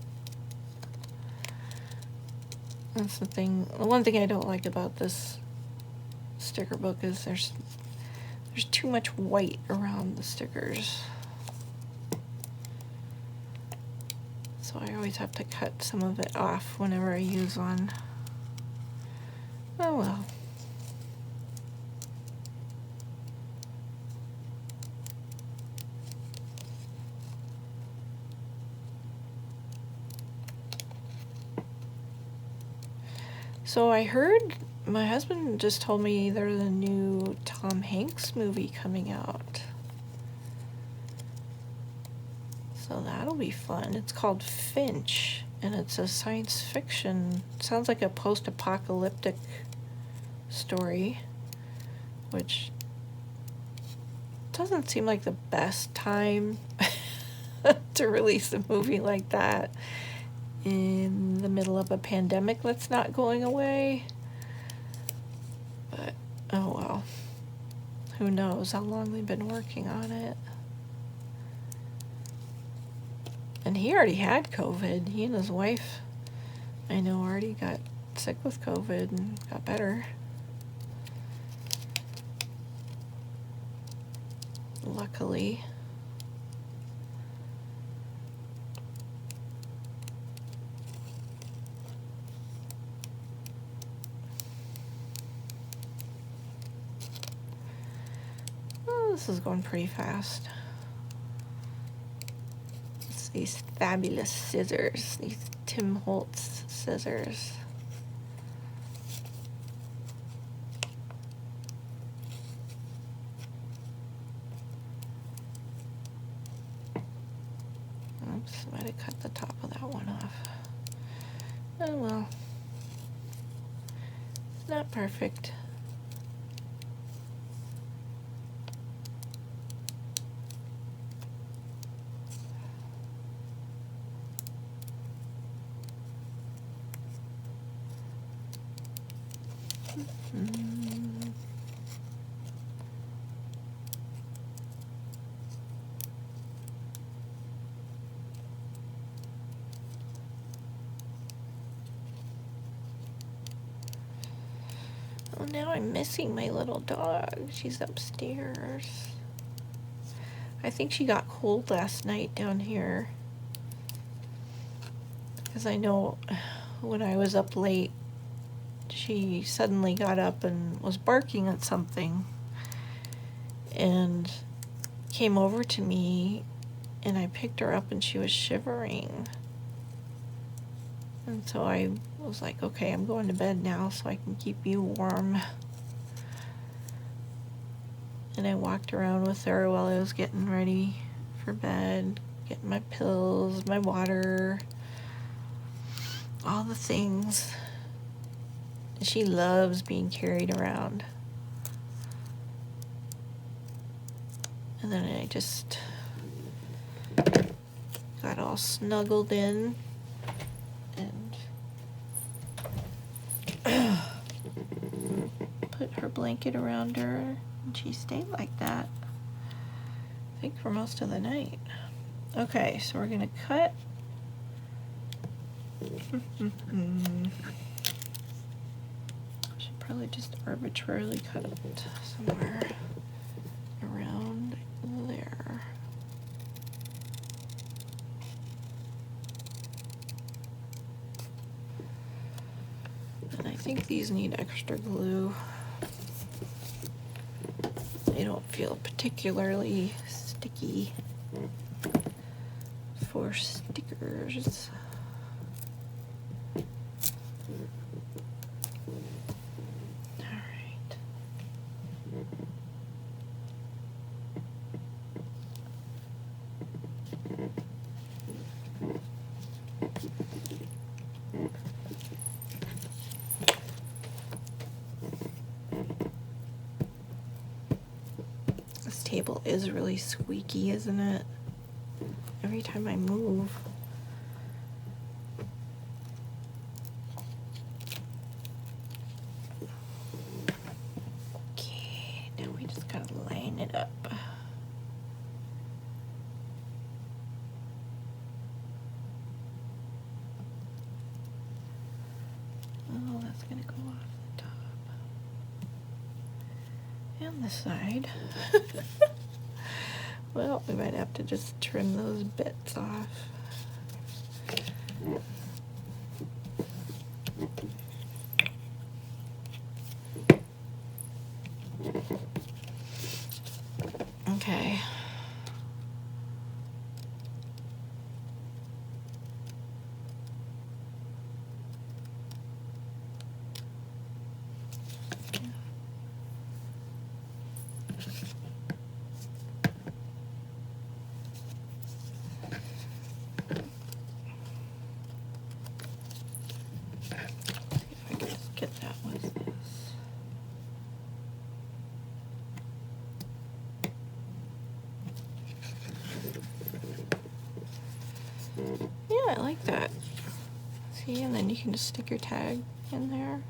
That's the thing. The one thing I don't like about this sticker book is there's too much white around the stickers. So I always have to cut some of it off whenever I use one. Oh well. So I heard, my husband just told me there's a new Tom Hanks movie coming out. So that'll be fun. It's called Finch, and it's a science fiction, sounds like a post-apocalyptic story, which doesn't seem like the best time to release a movie like that in the middle of a pandemic that's not going away. But oh well, who knows how long they've been working on it. And he already had COVID. He and his wife, I know, already got sick with COVID and got better. Luckily. Oh, this is going pretty fast. It's these fabulous scissors, these Tim Holtz scissors. Oops, might have cut the top of that one off. Oh well. It's not perfect. Oh, now I'm missing my little dog. She's upstairs. I think she got cold last night down here. Because I know when I was up late, she suddenly got up and was barking at something and came over to me, and I picked her up and she was shivering. And so I was like, okay, I'm going to bed now so I can keep you warm. And I walked around with her while I was getting ready for bed, getting my pills, my water, all the things. She loves being carried around. And then I just got all snuggled in and put her blanket around her, and she stayed like that, I think, for most of the night. Okay, so we're gonna cut. Should probably just arbitrarily cut it somewhere around there. And I think these these need extra glue. They don't feel particularly sticky for stickers. Alright. This table is really squeaky, isn't it? Every time I move. Okay, now we just gotta line it up. Oh, that's gonna go off the top. And the side. Well, we might have to just trim those bits off. Okay. Yeah, I like that. See, and then you can just stick your tag in there.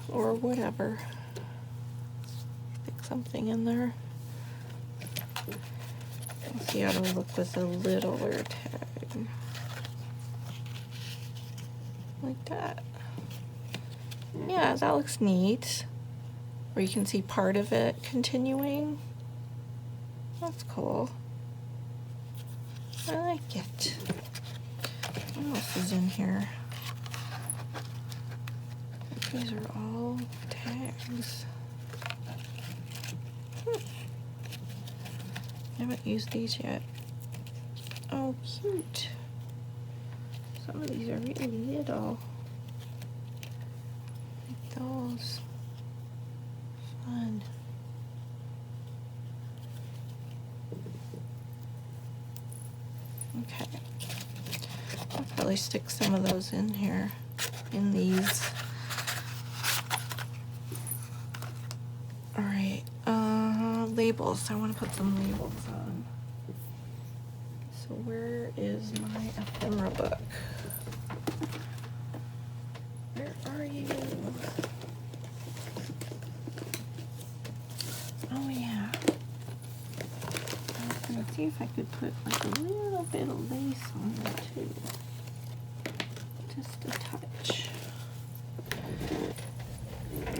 Or whatever. Stick something in there. Let's see how it'll look with a littler tag. Like that. Yeah, that looks neat. Or you can see part of it continuing. That's cool. I like it. What else is in here? These are all tags. I haven't used these yet. Oh, cute. Some of these are really little. Like those. Fun. Okay. I'll probably stick some of those in here, in these. All right, labels. I want to put some labels on. So where is my ephemera book? Where are you? Oh yeah. I was gonna see if I could put like a little bit of lace on there too. Just a touch.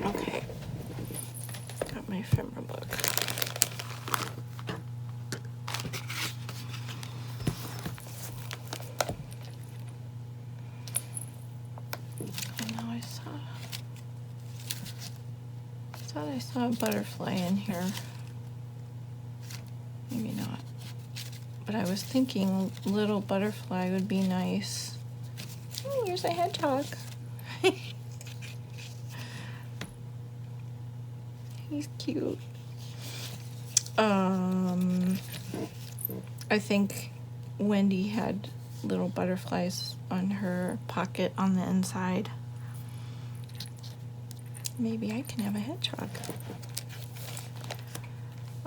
Okay. Got my ephemera book. I saw a butterfly in here. Maybe not. But I was thinking little butterfly would be nice. Oh, here's a hedgehog. He's cute. I think Wendy had little butterflies on her pocket on the inside. Maybe I can have a hedgehog.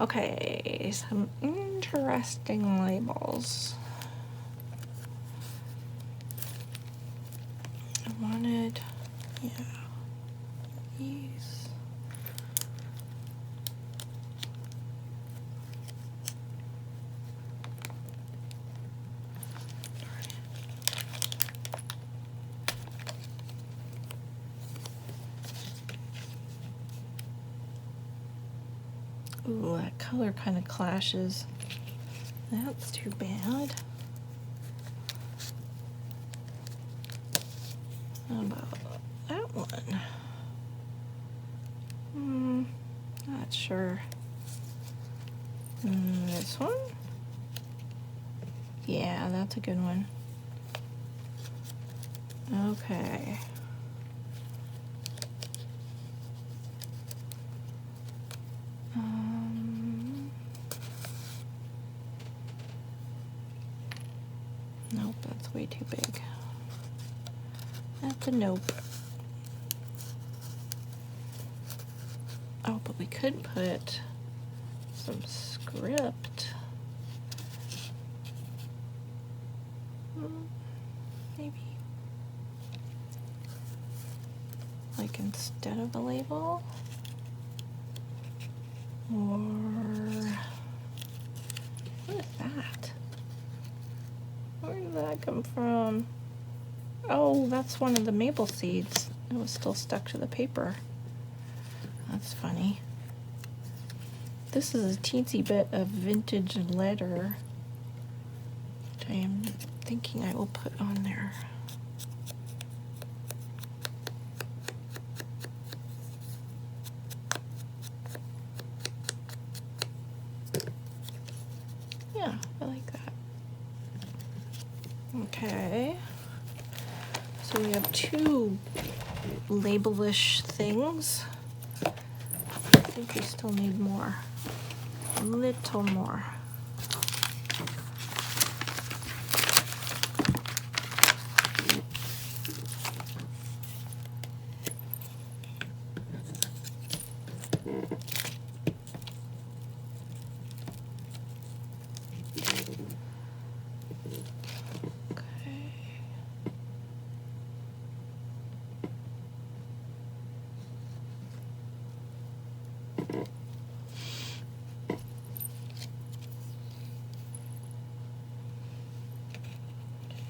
Okay, some interesting labels. I wanted, yeah, these. Ooh, that color kind of clashes. That's too bad. not sure. This one? Yeah, that's a good one. Okay. Nope, that's way too big. That's a nope. Oh, but we could put some script. Maybe. Like instead of a label? Or what is that? Where did that come from? Oh, that's one of the maple seeds. It was still stuck to the paper. That's funny. This is a teensy bit of vintage letter, which I am thinking I will put on there. Yeah, I like that. Okay. So we have two labelish things. I think we still need more. A little more.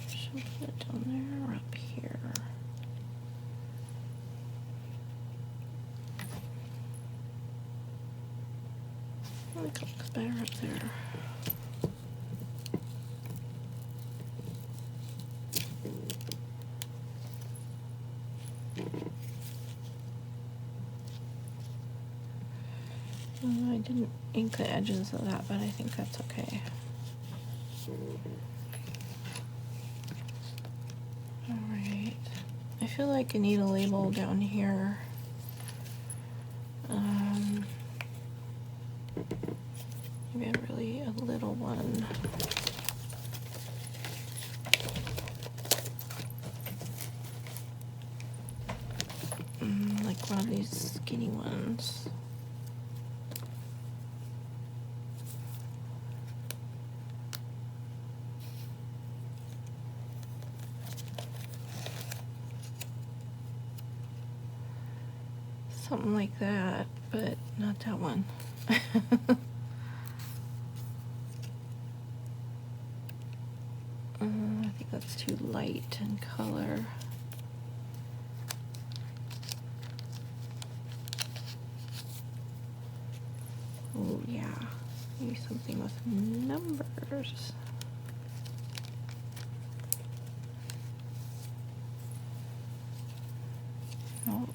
Should put it down there or up here? I think it looks better up there. I didn't ink the edges of that, but I think that's okay. Alright. I feel like I need a label down here. Maybe a little one. Like one of these skinny ones. Something like that, but not that one. I think that's too light in color. Oh yeah, maybe something with numbers. Nope.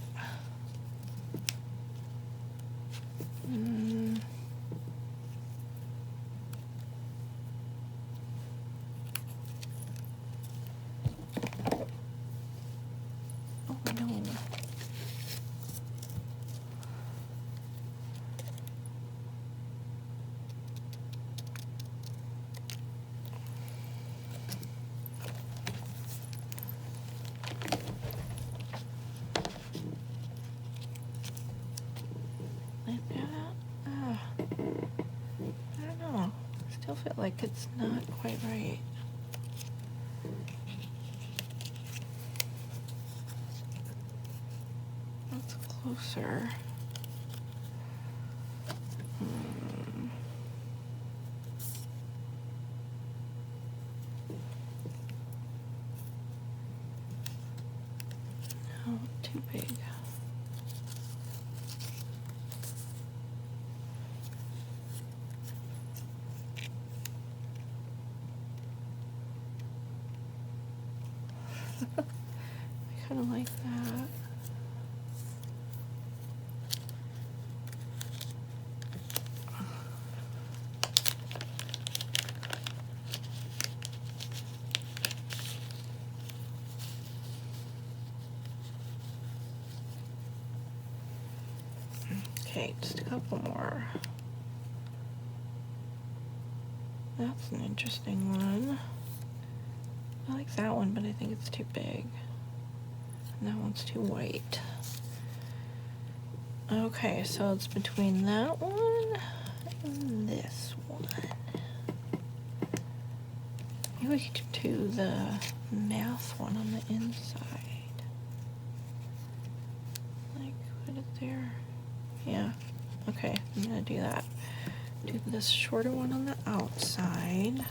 I feel like it's not quite right. That's closer. No, too big. I kind of like that. Okay, just a couple more. That's an interesting one. I like that one, but I think it's too big. And that one's too white. Okay, so it's between that one and this one. Maybe we could do the math one on the inside. Like, put it there. Yeah, okay, I'm gonna do that. Do this shorter one on the outside.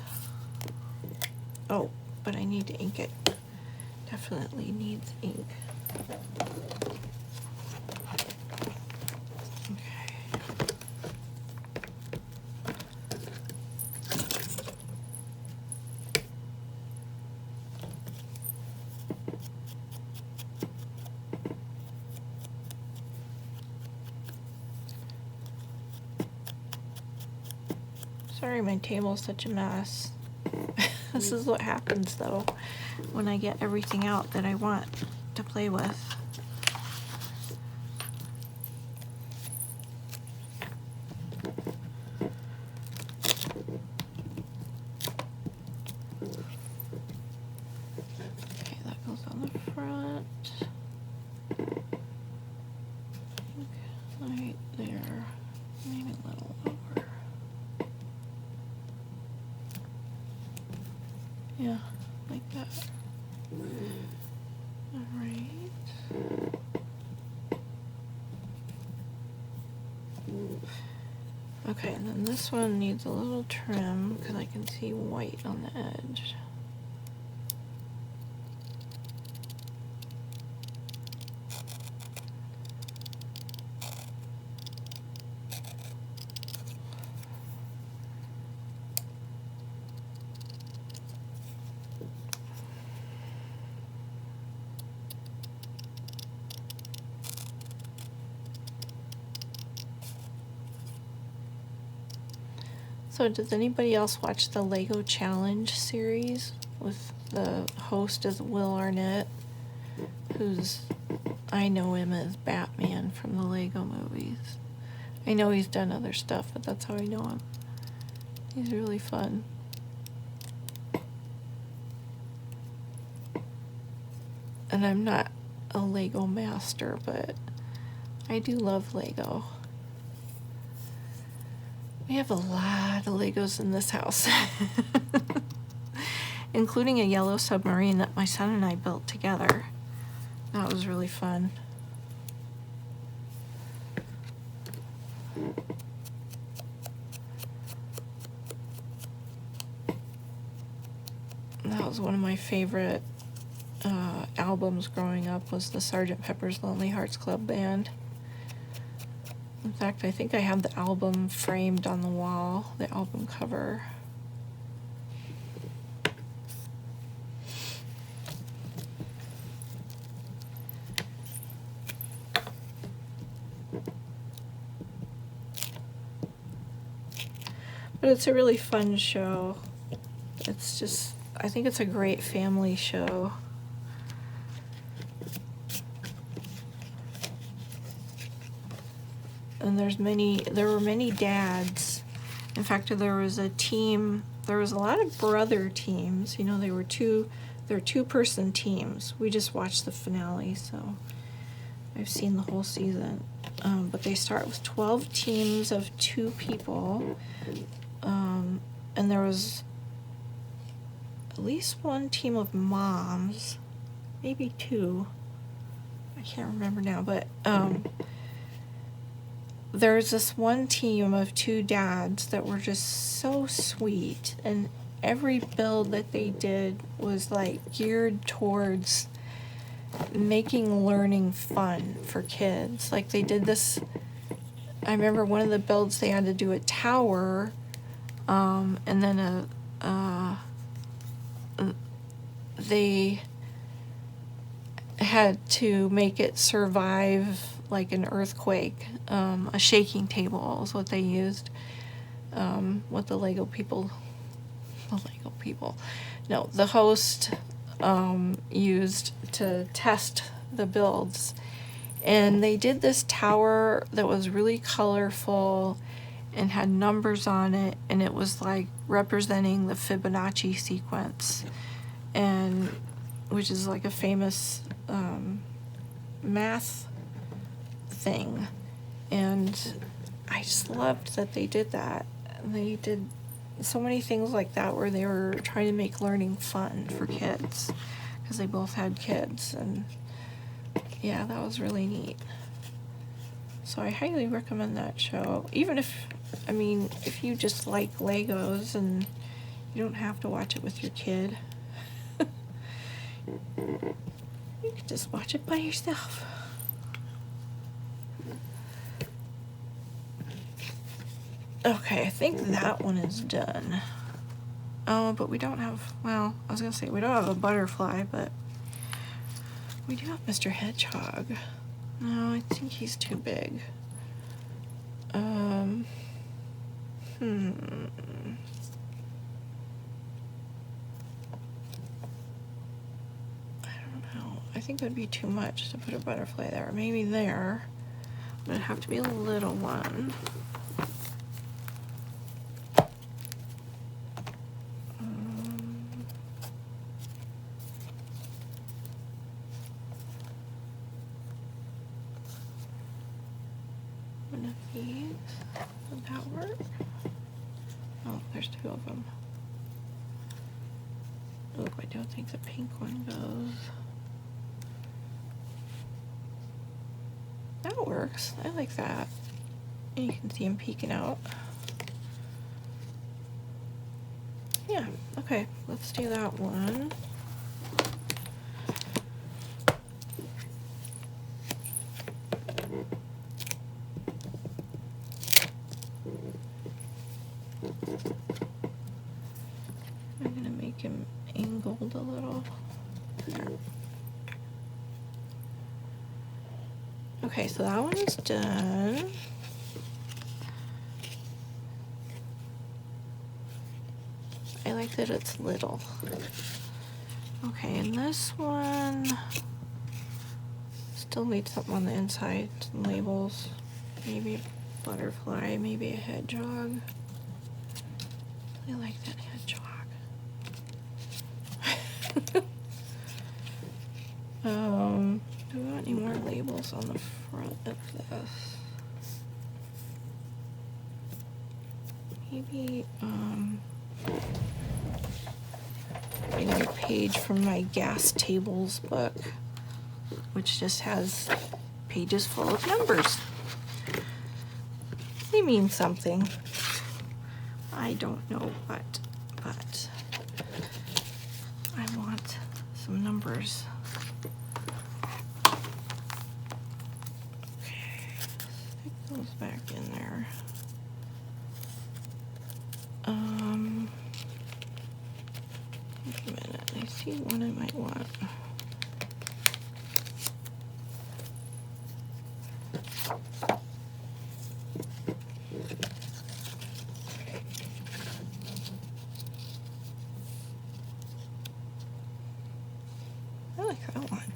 Oh, but I need to ink it. Definitely needs ink. Sorry, my table's such a mess. This is what happens though when I get everything out that I want to play with. Okay, that goes on the front. Right there. Maybe a little lower. Yeah, like that. All right. Okay, and then this one needs a little trim because I can see white on the edge. So does anybody else watch the Lego Challenge series with the host as Will Arnett, who's, I know him as Batman from the Lego movies. I know he's done other stuff, but that's how I know him. He's really fun. And I'm not a Lego master, but I do love Lego. We have a lot of Legos in this house, including a yellow submarine that my son and I built together. That was really fun. That was one of my favorite albums growing up, was the Sgt. Pepper's Lonely Hearts Club Band. In fact, I think I have the album framed on the wall, the album cover. But it's a really fun show. It's just, I think it's a great family show. And there were many dads. In fact, there was a team, there was a lot of brother teams. You know, they were two-person teams. We just watched the finale, so I've seen the whole season. But they start with 12 teams of 2 people. And there was at least one team of moms, maybe 2. I can't remember now, but there's this one team of 2 dads that were just so sweet, and every build that they did was like geared towards making learning fun for kids. Like they did this, I remember one of the builds they had to do a tower, and then they had to make it survive like an earthquake. A shaking table is what they used. What the host used to test the builds. And they did this tower that was really colorful and had numbers on it, and it was like representing the Fibonacci sequence, and which is like a famous math thing. And I just loved that they did that. They did so many things like that where they were trying to make learning fun for kids, because they both had kids. And yeah, that was really neat. So I highly recommend that show. Even if, I mean, if you just like Legos and you don't have to watch it with your kid, you can just watch it by yourself. Okay, I think that one is done. Oh, but we don't have, well, I was gonna say we don't have a butterfly, but we do have Mr. Hedgehog. No, I think he's too big. I don't know. I think it would be too much to put a butterfly there. Maybe there, but it'd have to be a little one. One of these. Would that work? Oh, there's two of them. Oh, I don't think the pink one goes. That works. I like that. And you can see him peeking out. Yeah, okay, let's do that one. I'm gonna make him angled a little. There. Okay, so that one's done. I like that it's little. Okay, and this one still needs something on the inside, some labels. Maybe a butterfly, maybe a hedgehog. I like that hedgehog. Do we want any more labels on the front of this? Maybe, I got a page from my gas tables book, which just has pages full of numbers. They mean something. I don't know what, but I want some numbers. Okay, stick those back in there. Wait a minute, I see one I might want. I like that one.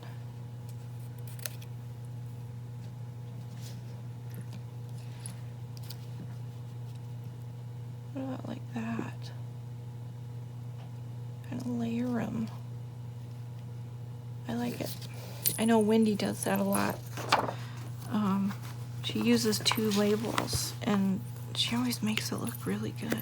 What about like that? Kind of layer them. I like it. I know Wendy does that a lot. She uses two labels and she always makes it look really good.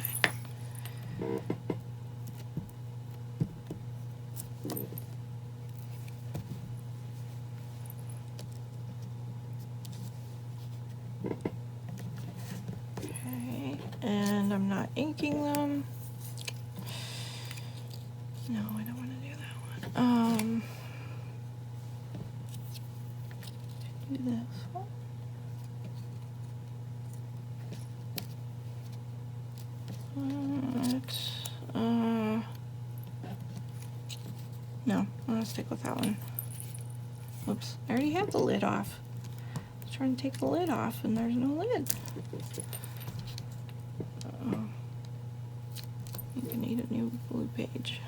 Okay, and I'm not inking them. No, I don't want to do that one. Do this one. No, I'm gonna stick with that one. Whoops, I already have the lid off. I was trying to take the lid off and there's no lid. Uh-oh. I think I need a new blue page.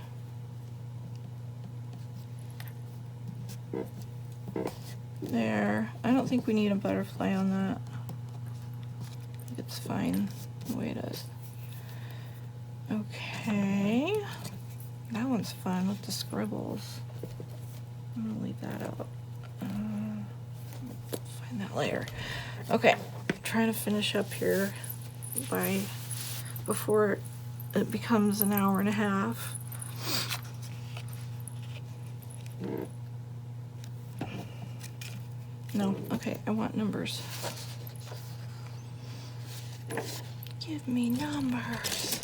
There. I don't think we need a butterfly on that. It's fine the way it is. Okay. That one's fun with the scribbles. I'm gonna leave that out. Find that later. Okay. I'm trying to finish up here before it becomes an hour and a half. No, okay, I want numbers. Give me numbers.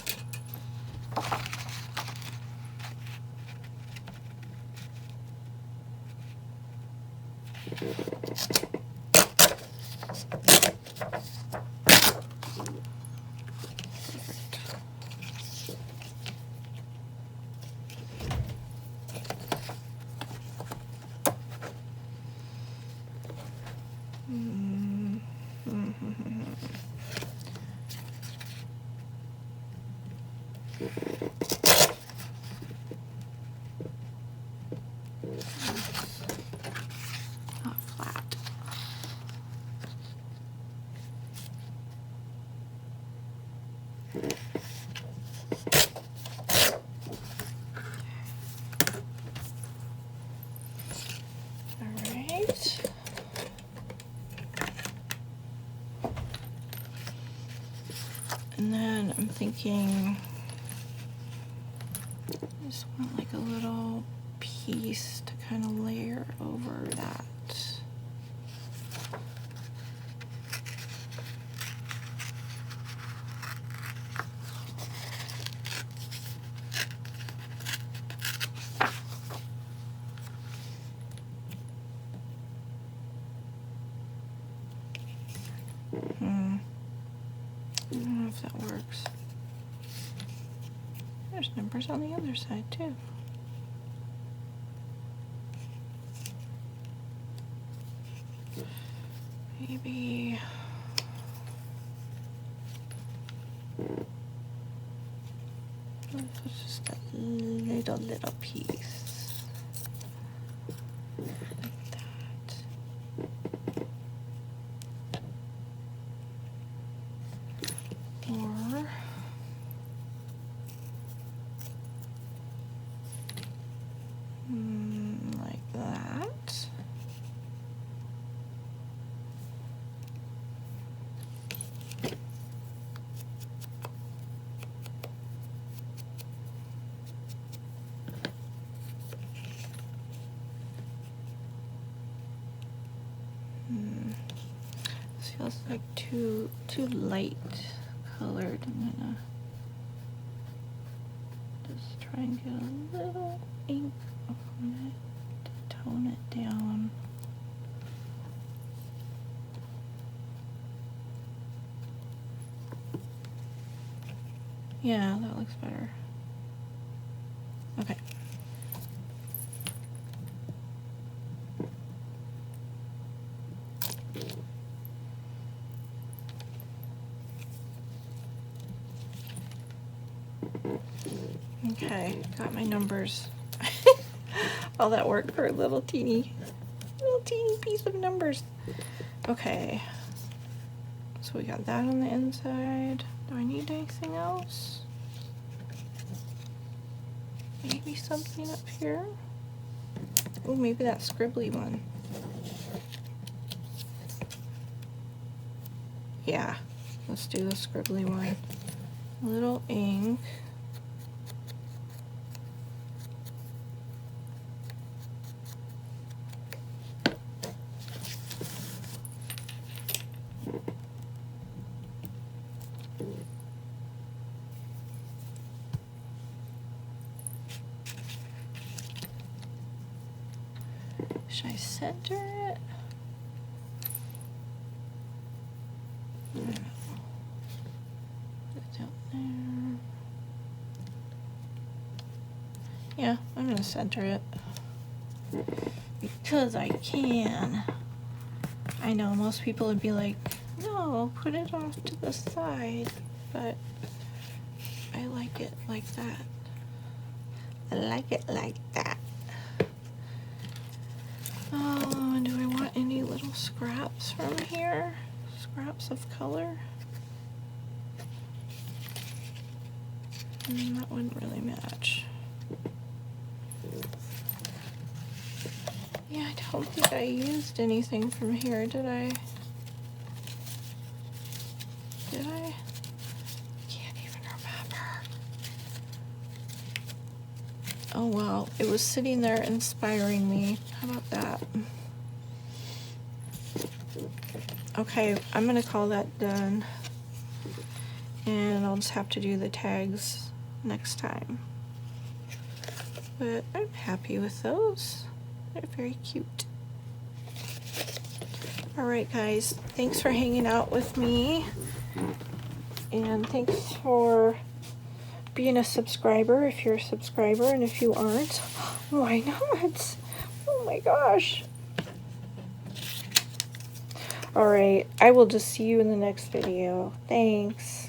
Not flat. All right. And then I'm thinking I just want like a little piece to kind of layer over that. I don't know if that works. There's numbers on the other side too. Maybe it's just a little piece like that. Or like that. This feels like too light colored. I'm gonna just try and get a little ink on it to tone it down. Yeah, that looks better. Okay. Okay, got my numbers. All that work for a little teeny piece of numbers. Okay. So we got that on the inside. Do I need anything else? Maybe something up here? Oh, maybe that scribbly one. Yeah, let's do the scribbly one. A little ink. Should I center it? I don't know. Put it down there. Yeah, I'm gonna center it. Because I can. I know most people would be like, no, put it off to the side. But I like it like that. I like it like that. Oh, do I want any little scraps from here? Scraps of color? That wouldn't really match. Yeah, I don't think I used anything from here, did I? Did I? Can't even remember. Oh well, it was sitting there inspiring me. How about that? Okay, I'm gonna call that done. And I'll just have to do the tags next time. But I'm happy with those. They're very cute. Alright guys, thanks for hanging out with me. And thanks for being a subscriber if you're a subscriber, and if you aren't, why not? Oh my gosh. Alright, I will just see you in the next video. Thanks.